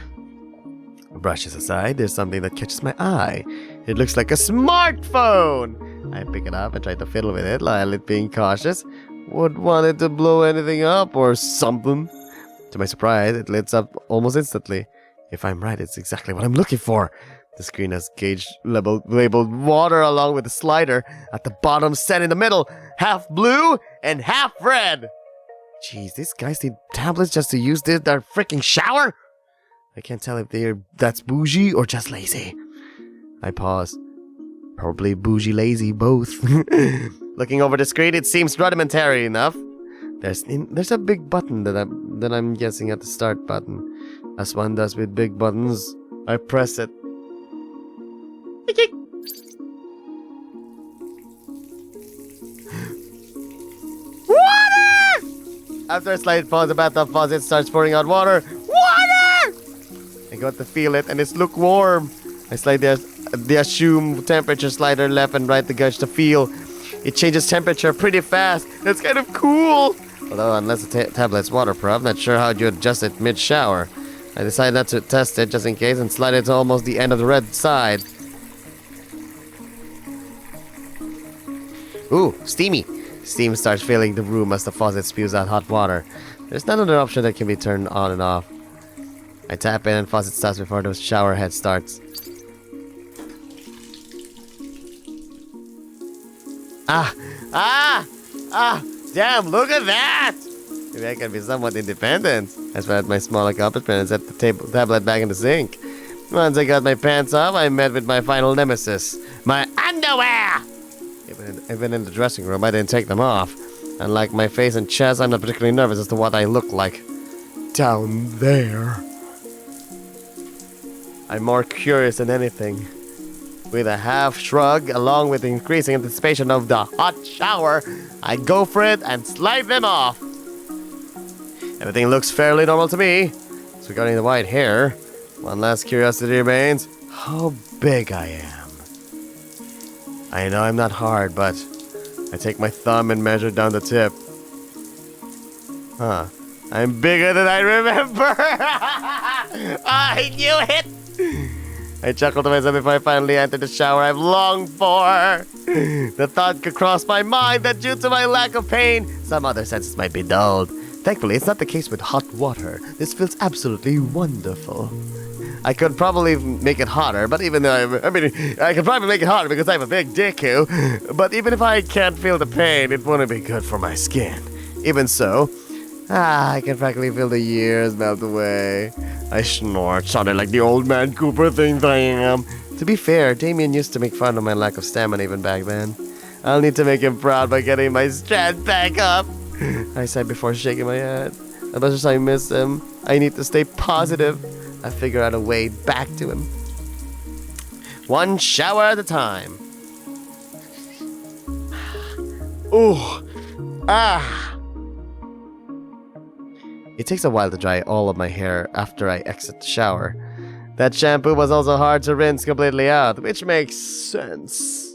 Speaker 1: Brushes aside, there's something that catches my eye. It looks like a smartphone. I pick it up and try to fiddle with it, while it being cautious. Would want it to blow anything up or something. To my surprise, it lights up almost instantly. If I'm right, it's exactly what I'm looking for. The screen has gauge labeled water along with a slider at the bottom set in the middle, half blue and half red. Jeez, these guys need tablets just to use their freaking shower? I can't tell if that's bougie or just lazy. I pause. Probably bougie lazy, both. Looking over the screen, it seems rudimentary enough. There's a big button that I'm guessing at the start button. As one does with big buttons, I press it. Water! After a slight pause, the bathtub faucet starts pouring out water. Water! I got to feel it, and it's lukewarm. I slide the assumed temperature slider left and right to gauge the feel. It changes temperature pretty fast. That's kind of cool. Although, unless the tablet's waterproof, I'm not sure how you adjust it mid-shower. I decided not to test it just in case and slide it to almost the end of the red side. Ooh, steamy. Steam starts filling the room as the faucet spews out hot water. There's not another option that can be turned on and off. I tap in and faucet stops before the shower head starts. Damn, look at that! Maybe I can be somewhat independent. I spread my small accomplishment and set the tablet back in the sink. Once I got my pants off, I met with my final nemesis. My underwear! Even in the dressing room, I didn't take them off. Unlike my face and chest, I'm not particularly nervous as to what I look like down there. I'm more curious than anything. With a half shrug, along with the increasing anticipation of the hot shower, I go for it and slide them off. Everything looks fairly normal to me. So regarding the white hair, one last curiosity remains: how big I am. I know I'm not hard, but I take my thumb and measure down the tip. Huh. I'm bigger than I remember! I knew it! I chuckled to myself before I finally entered the shower I've longed for. The thought could cross my mind that due to my lack of pain, some other senses might be dulled. Thankfully, it's not the case with hot water. This feels absolutely wonderful. I could probably make it hotter, but even though I could probably make it hotter because I have a big dick, but even if I can't feel the pain, it wouldn't be good for my skin. Even so, I can practically feel the years melt away. I snort, sounded like the old man Cooper thing I am. To be fair, Damien used to make fun of my lack of stamina even back then. I'll need to make him proud by getting my strength back up, I said before shaking my head. As much as I miss him, I need to stay positive. I figure out a way back to him. One shower at a time. Ooh. It takes a while to dry all of my hair after I exit the shower. That shampoo was also hard to rinse completely out, which makes sense.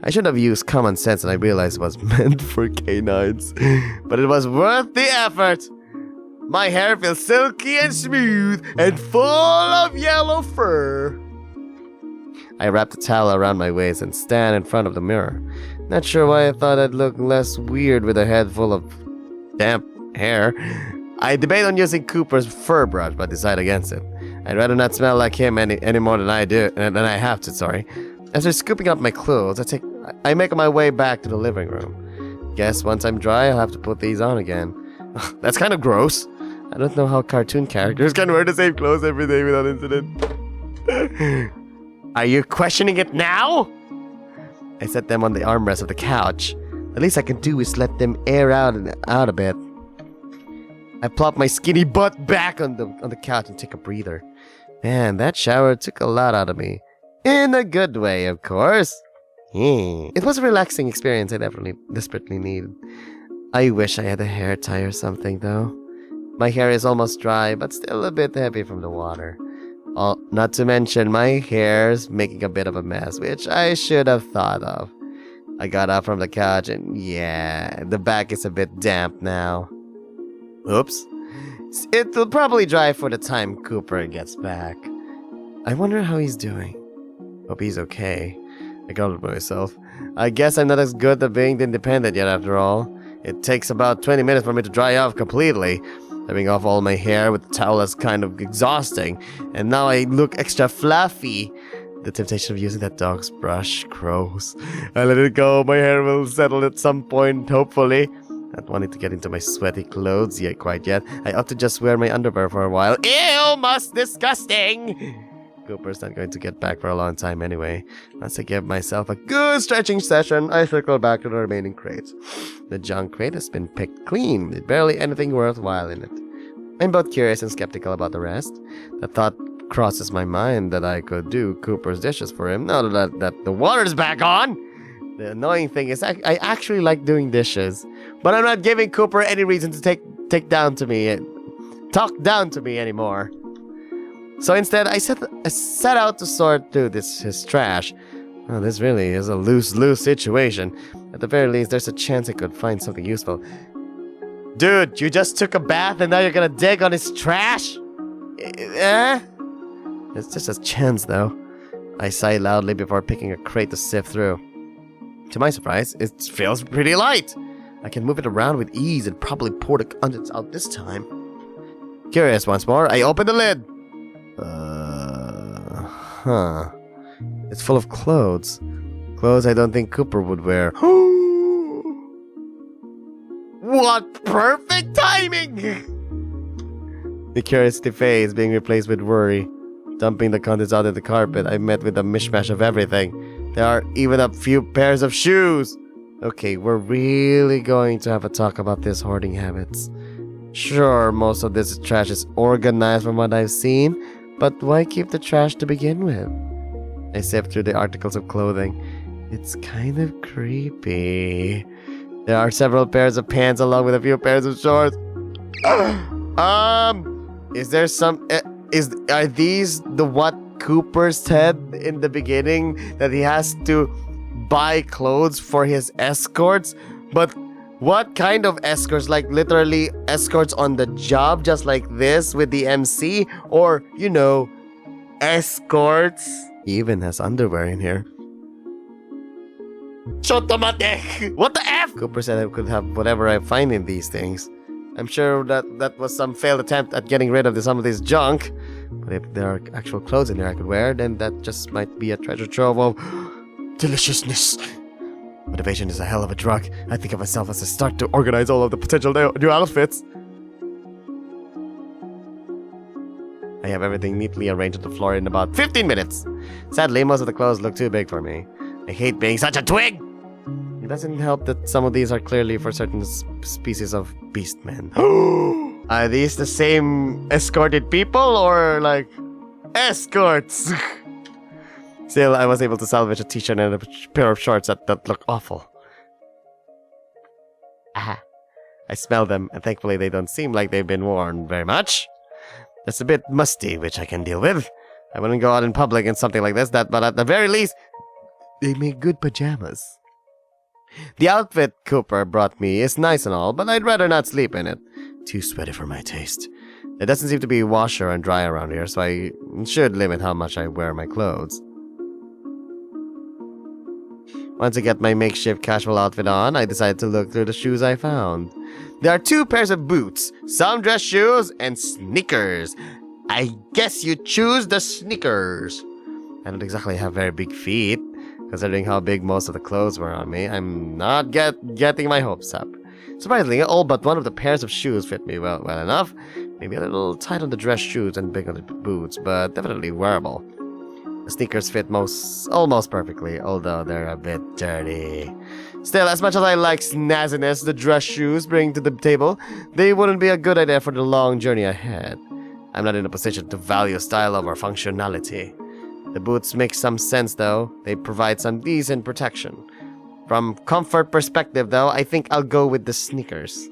Speaker 1: I should have used common sense and I realized it was meant for canines. But it was worth the effort. My hair feels silky and smooth and full of yellow fur. I wrapped a towel around my waist and stand in front of the mirror. Not sure why I thought I'd look less weird with a head full of damp hair. I debate on using Cooper's fur brush, but decide against it. I'd rather not smell like him any more than I have to, sorry. After scooping up my clothes, I make my way back to the living room. Guess once I'm dry, I'll have to put these on again. That's kind of gross. I don't know how cartoon characters can wear the same clothes every day without incident. Are you questioning it now? I set them on the armrest of the couch. The least I can do is let them air out a bit. I plop my skinny butt back on the couch and take a breather. Man, that shower took a lot out of me. In a good way, of course. It was a relaxing experience I desperately needed. I wish I had a hair tie or something, though. My hair is almost dry, but still a bit heavy from the water. Not to mention, my hair's making a bit of a mess, which I should have thought of. I got up from the couch and yeah, the back is a bit damp now. Oops. It'll probably dry for the time Cooper gets back. I wonder how he's doing. Hope he's okay. I grumbled to myself. I guess I'm not as good at being independent yet after all. It takes about 20 minutes for me to dry off completely. Having off all my hair with the towel is kind of exhausting, and now I look extra fluffy. The temptation of using that dog's brush grows. I let it go. My hair will settle at some point, hopefully. Not wanting to get into my sweaty clothes quite yet. I ought to just wear my underwear for a while. Ew, most disgusting! Cooper's not going to get back for a long time anyway. Once I give myself a good stretching session, I circle back to the remaining crates. The junk crate has been picked clean, with barely anything worthwhile in it. I'm both curious and skeptical about the rest. The thought crosses my mind that I could do Cooper's dishes for him now that the water's back on. The annoying thing is I actually like doing dishes, but I'm not giving Cooper any reason to talk down to me anymore. So instead, I set out to sort through his trash. Oh, this really is a lose-lose situation. At the very least, there's a chance I could find something useful. Dude, you just took a bath and now you're gonna dig on his trash? It's just a chance, though. I sigh loudly before picking a crate to sift through. To my surprise, it feels pretty light. I can move it around with ease and probably pour the contents out this time. Curious once more, I open the lid. It's full of clothes. Clothes I don't think Cooper would wear. What perfect timing! The curiosity phase being replaced with worry. Dumping the contents out of the carpet, I met with a mishmash of everything. There are even a few pairs of shoes. Okay, we're really going to have a talk about this hoarding habits. Sure, most of this trash is organized from what I've seen, but why keep the trash to begin with? I sift through the articles of clothing. It's kind of creepy. There are several pairs of pants along with a few pairs of shorts. Is there some... Are these the what Cooper said in the beginning? That he has to buy clothes for his escorts? But what kind of escorts? Like literally escorts on the job, just like this with the MC? Or, you know, escorts? He even has underwear in here. Chotomate! What the F? Cooper said I could have whatever I find in these things. I'm sure that was some failed attempt at getting rid of some of this junk. But if there are actual clothes in there I could wear, then that just might be a treasure trove of deliciousness. Motivation is a hell of a drug. I think of myself as I start to organize all of the potential new outfits. I have everything neatly arranged on the floor in about 15 minutes. Sadly, most of the clothes look too big for me. I hate being such a twig! It doesn't help that some of these are clearly for certain species of beastmen. Are these the same escorted people or like escorts? Still, I was able to salvage a t-shirt and a pair of shorts that look awful. Aha. I smell them, and thankfully they don't seem like they've been worn very much. That's a bit musty, which I can deal with. I wouldn't go out in public in something like this, but at the very least, they make good pajamas. The outfit Cooper brought me is nice and all, but I'd rather not sleep in it. Too sweaty for my taste. There doesn't seem to be washer and dry around here, so I should limit how much I wear my clothes. Once I get my makeshift casual outfit on, I decided to look through the shoes I found. There are 2 pairs of boots, some dress shoes, and sneakers. I guess you choose the sneakers. I don't exactly have very big feet. Considering how big most of the clothes were on me, I'm not getting my hopes up. Surprisingly, all but one of the pairs of shoes fit me well enough. Maybe a little tight on the dress shoes and big on the boots, but definitely wearable. The sneakers fit almost perfectly, although they're a bit dirty. Still, as much as I like snazziness the dress shoes bring to the table, they wouldn't be a good idea for the long journey ahead. I'm not in a position to value style over functionality. The boots make some sense though, they provide some decent protection. From comfort perspective though, I think I'll go with the sneakers.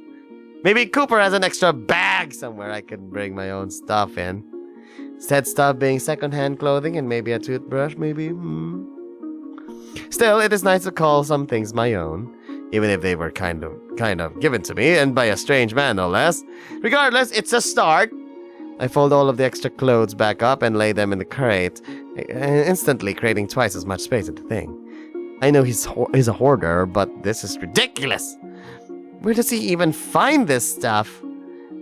Speaker 1: Maybe Cooper has an extra bag somewhere I can bring my own stuff in. Said stuff being secondhand clothing and maybe a toothbrush, maybe? Still, it is nice to call some things my own, even if they were kind of given to me, and by a strange man no less. Regardless, it's a start. I fold all of the extra clothes back up and lay them in the crate, instantly creating twice as much space in the thing. I know he's a hoarder, but this is ridiculous. Where does he even find this stuff?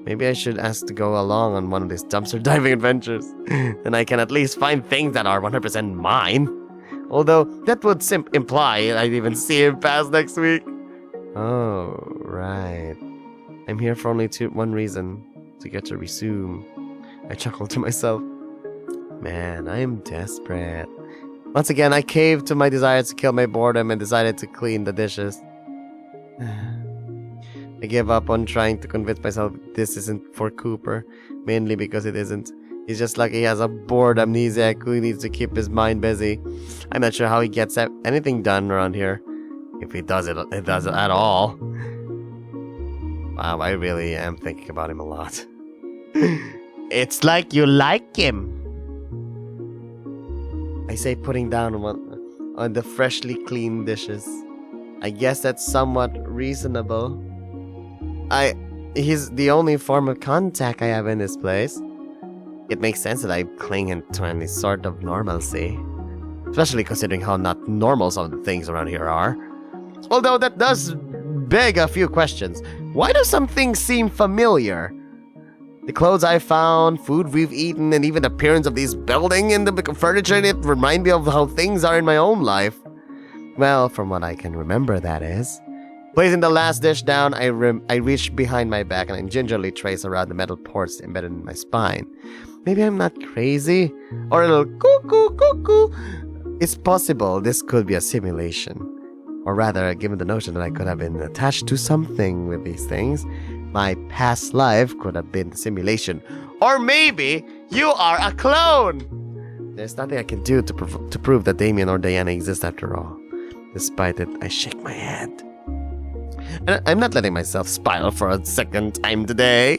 Speaker 1: Maybe I should ask to go along on one of these dumpster diving adventures. Then I can at least find things that are 100% mine. Although, that would imply I'd even see him past next week. Oh, right. I'm here for only one reason. To get to resume. I chuckled to myself. Man, I am desperate. Once again, I caved to my desire to kill my boredom and decided to clean the dishes. I gave up on trying to convince myself this isn't for Cooper, mainly because it isn't. He's just like he has a bored amnesiac who needs to keep his mind busy. I'm not sure how he gets anything done around here. If he does it at all. Wow, I really am thinking about him a lot. It's like you like him. I say, putting down one on the freshly cleaned dishes. I guess that's somewhat reasonable. He's the only form of contact I have in this place. It makes sense that I cling to any sort of normalcy. Especially considering how not normal some of the things around here are. Although that does beg a few questions. Why do some things seem familiar? The clothes I found, food we've eaten, and even the appearance of this building and the furniture in it remind me of how things are in my own life. Well, from what I can remember, that is. Placing the last dish down, I reach behind my back and I gingerly trace around the metal ports embedded in my spine. Maybe I'm not crazy, or a little cuckoo. It's possible this could be a simulation. Or rather, given the notion that I could have been attached to something with these things, my past life could have been a simulation. Or maybe you are a clone! There's nothing I can do to prove that Damien or Diana exist after all. Despite it, I shake my head. And I'm not letting myself spiral for a second time today.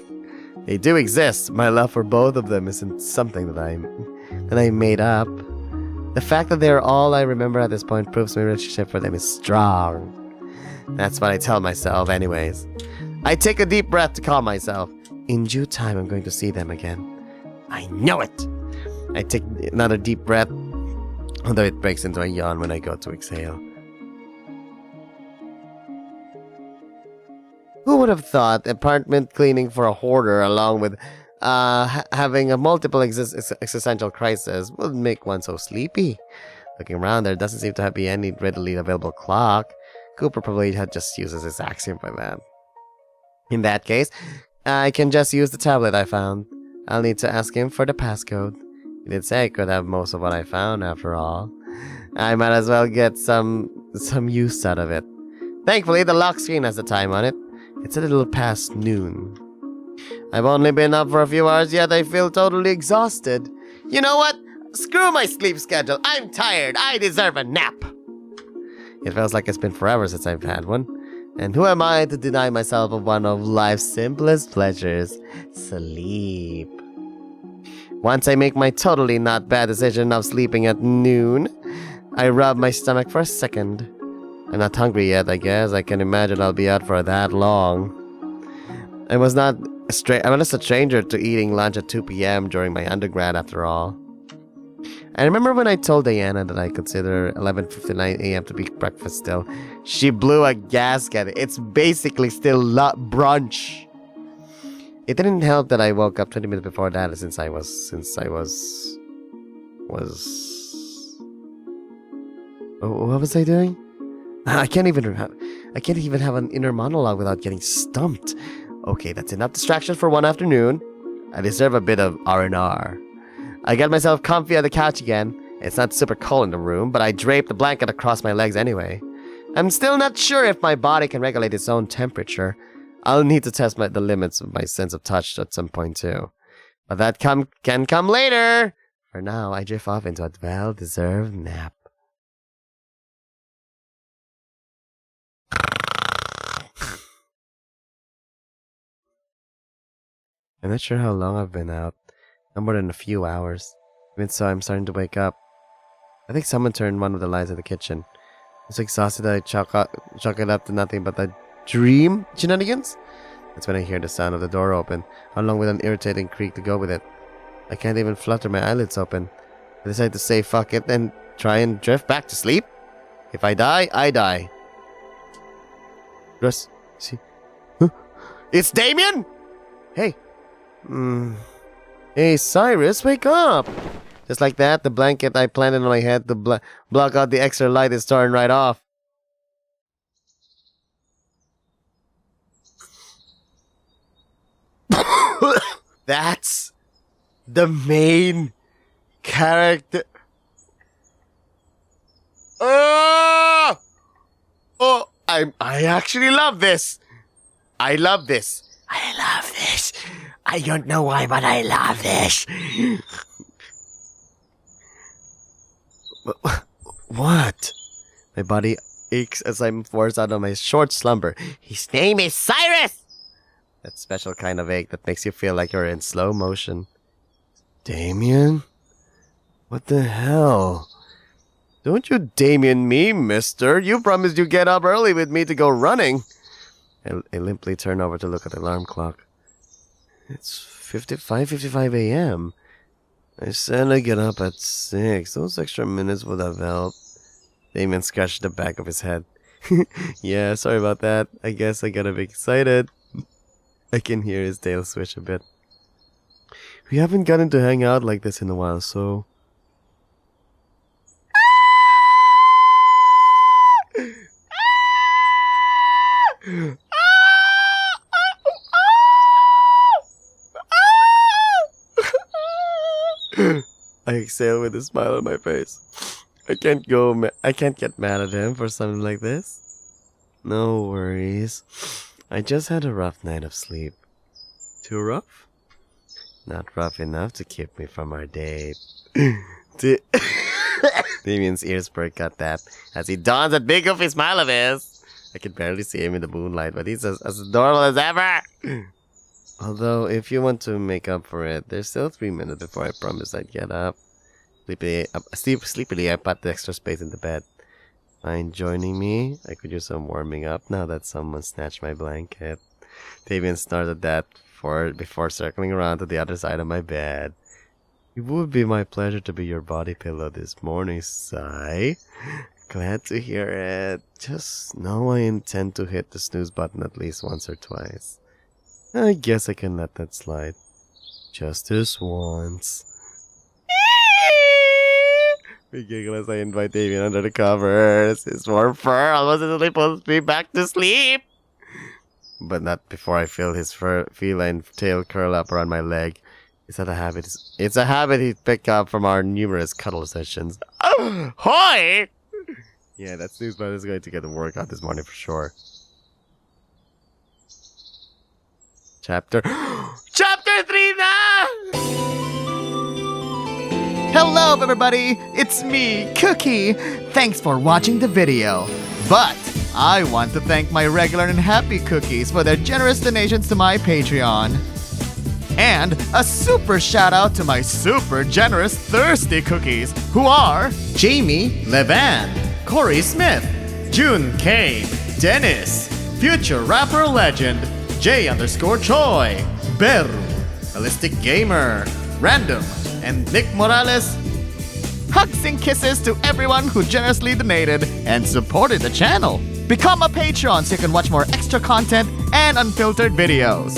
Speaker 1: They do exist. My love for both of them isn't something that I made up. The fact that they're all I remember at this point proves my relationship for them is strong. That's what I tell myself anyways. I take a deep breath to calm myself. In due time, I'm going to see them again. I know it! I take another deep breath, although it breaks into a yawn when I go to exhale. Who would have thought apartment cleaning for a hoarder along with having a multiple existential crisis would make one so sleepy? Looking around, there doesn't seem to be any readily available clock. Cooper probably had just uses his axiom for that. In that case, I can just use the tablet I found. I'll need to ask him for the passcode. He did say I could have most of what I found after all. I might as well get some use out of it. Thankfully, the lock screen has the time on it. It's a little past noon. I've only been up for a few hours, yet I feel totally exhausted. You know what? Screw my sleep schedule. I'm tired. I deserve a nap. It feels like it's been forever since I've had one. And who am I to deny myself of one of life's simplest pleasures? Sleep. Once I make my totally not bad decision of sleeping at noon, I rub my stomach for a second. I'm not hungry yet, I guess. I can imagine I'll be out for that long. I was not a stranger to eating lunch at 2 p.m. during my undergrad, after all. I remember when I told Diana that I consider 11:59 a.m. to be breakfast still. She blew a gasket. It's basically still brunch. It didn't help that I woke up 20 minutes before that since I was... Oh, what was I doing? I can't even have an inner monologue without getting stumped. Okay, that's enough distraction for one afternoon. I deserve a bit of R&R. I get myself comfy on the couch again. It's not super cold in the room, but I drape the blanket across my legs anyway. I'm still not sure if my body can regulate its own temperature. I'll need to test the limits of my sense of touch at some point too. But that can come later. For now, I drift off into a well-deserved nap. I'm not sure how long I've been out. No more than a few hours. Even so, I'm starting to wake up. I think someone turned one of the lights in the kitchen. I was exhausted that I chalk it up to nothing but the dream shenanigans. That's when I hear the sound of the door open, along with an irritating creak to go with it. I can't even flutter my eyelids open. I decide to say fuck it and try and drift back to sleep. If I die, I die. Russ, see? Huh? It's Damien! Hey. Hey, Cyrus, wake up! Just like that, the blanket I planted on my head to block out the extra light is torn right off. That's the main character. Oh! Oh, I actually love this. I love this. I love this. I don't know why, but I love this. What? My body aches as I'm forced out of my short slumber. His name is Cyrus! That special kind of ache that makes you feel like you're in slow motion. Damien? What the hell? Don't you Damien me, mister. You promised you'd get up early with me to go running. I limply turn over to look at the alarm clock. It's 5:55 a.m. I said I'd get up at 6. Those extra minutes would have helped. Damien scratched the back of his head. Yeah, sorry about that. I guess I got a bit excited. I can hear his tail swish a bit. We haven't gotten to hang out like this in a while, so... I exhale with a smile on my face. I can't get mad at him for something like this. No worries. I just had a rough night of sleep. Too rough? Not rough enough to keep me from our date. Damien's ears perk at that as he dons that big goofy smile of his. I can barely see him in the moonlight, but he's as adorable as ever. Although, if you want to make up for it, there's still 3 minutes before I promise I'd get up. Sleepily, I pat the extra space in the bed. Mind joining me? I could use some warming up now that someone snatched my blanket. Damien snorted that before circling around to the other side of my bed. It would be my pleasure to be your body pillow this morning, Sigh. Glad to hear it. Just know I intend to hit the snooze button at least once or twice. I guess I can let that slide. Just this once. We giggle as I invite Damien under the covers. His warm fur almost pulls me back to sleep. But not before I feel his feline tail curl up around my leg. It's a habit he'd picked up from our numerous cuddle sessions. Oh, hoy! Yeah, that snooze button is going to get a workout this morning for sure. Chapter 3 now!
Speaker 2: Hello everybody, it's me, Cookie. Thanks for watching the video. But I want to thank my regular and happy cookies for their generous donations to my Patreon. And a super shout out to my super generous thirsty cookies, who are Jamie Levan, Corey Smith, June K, Dennis, future rapper legend, J_Choi, Beru, Holistic Gamer, Random, and Nick Morales. Hugs and kisses to everyone who generously donated and supported the channel. Become a Patreon so you can watch more extra content and unfiltered videos.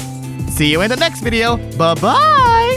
Speaker 2: See you in the next video. Bye-bye!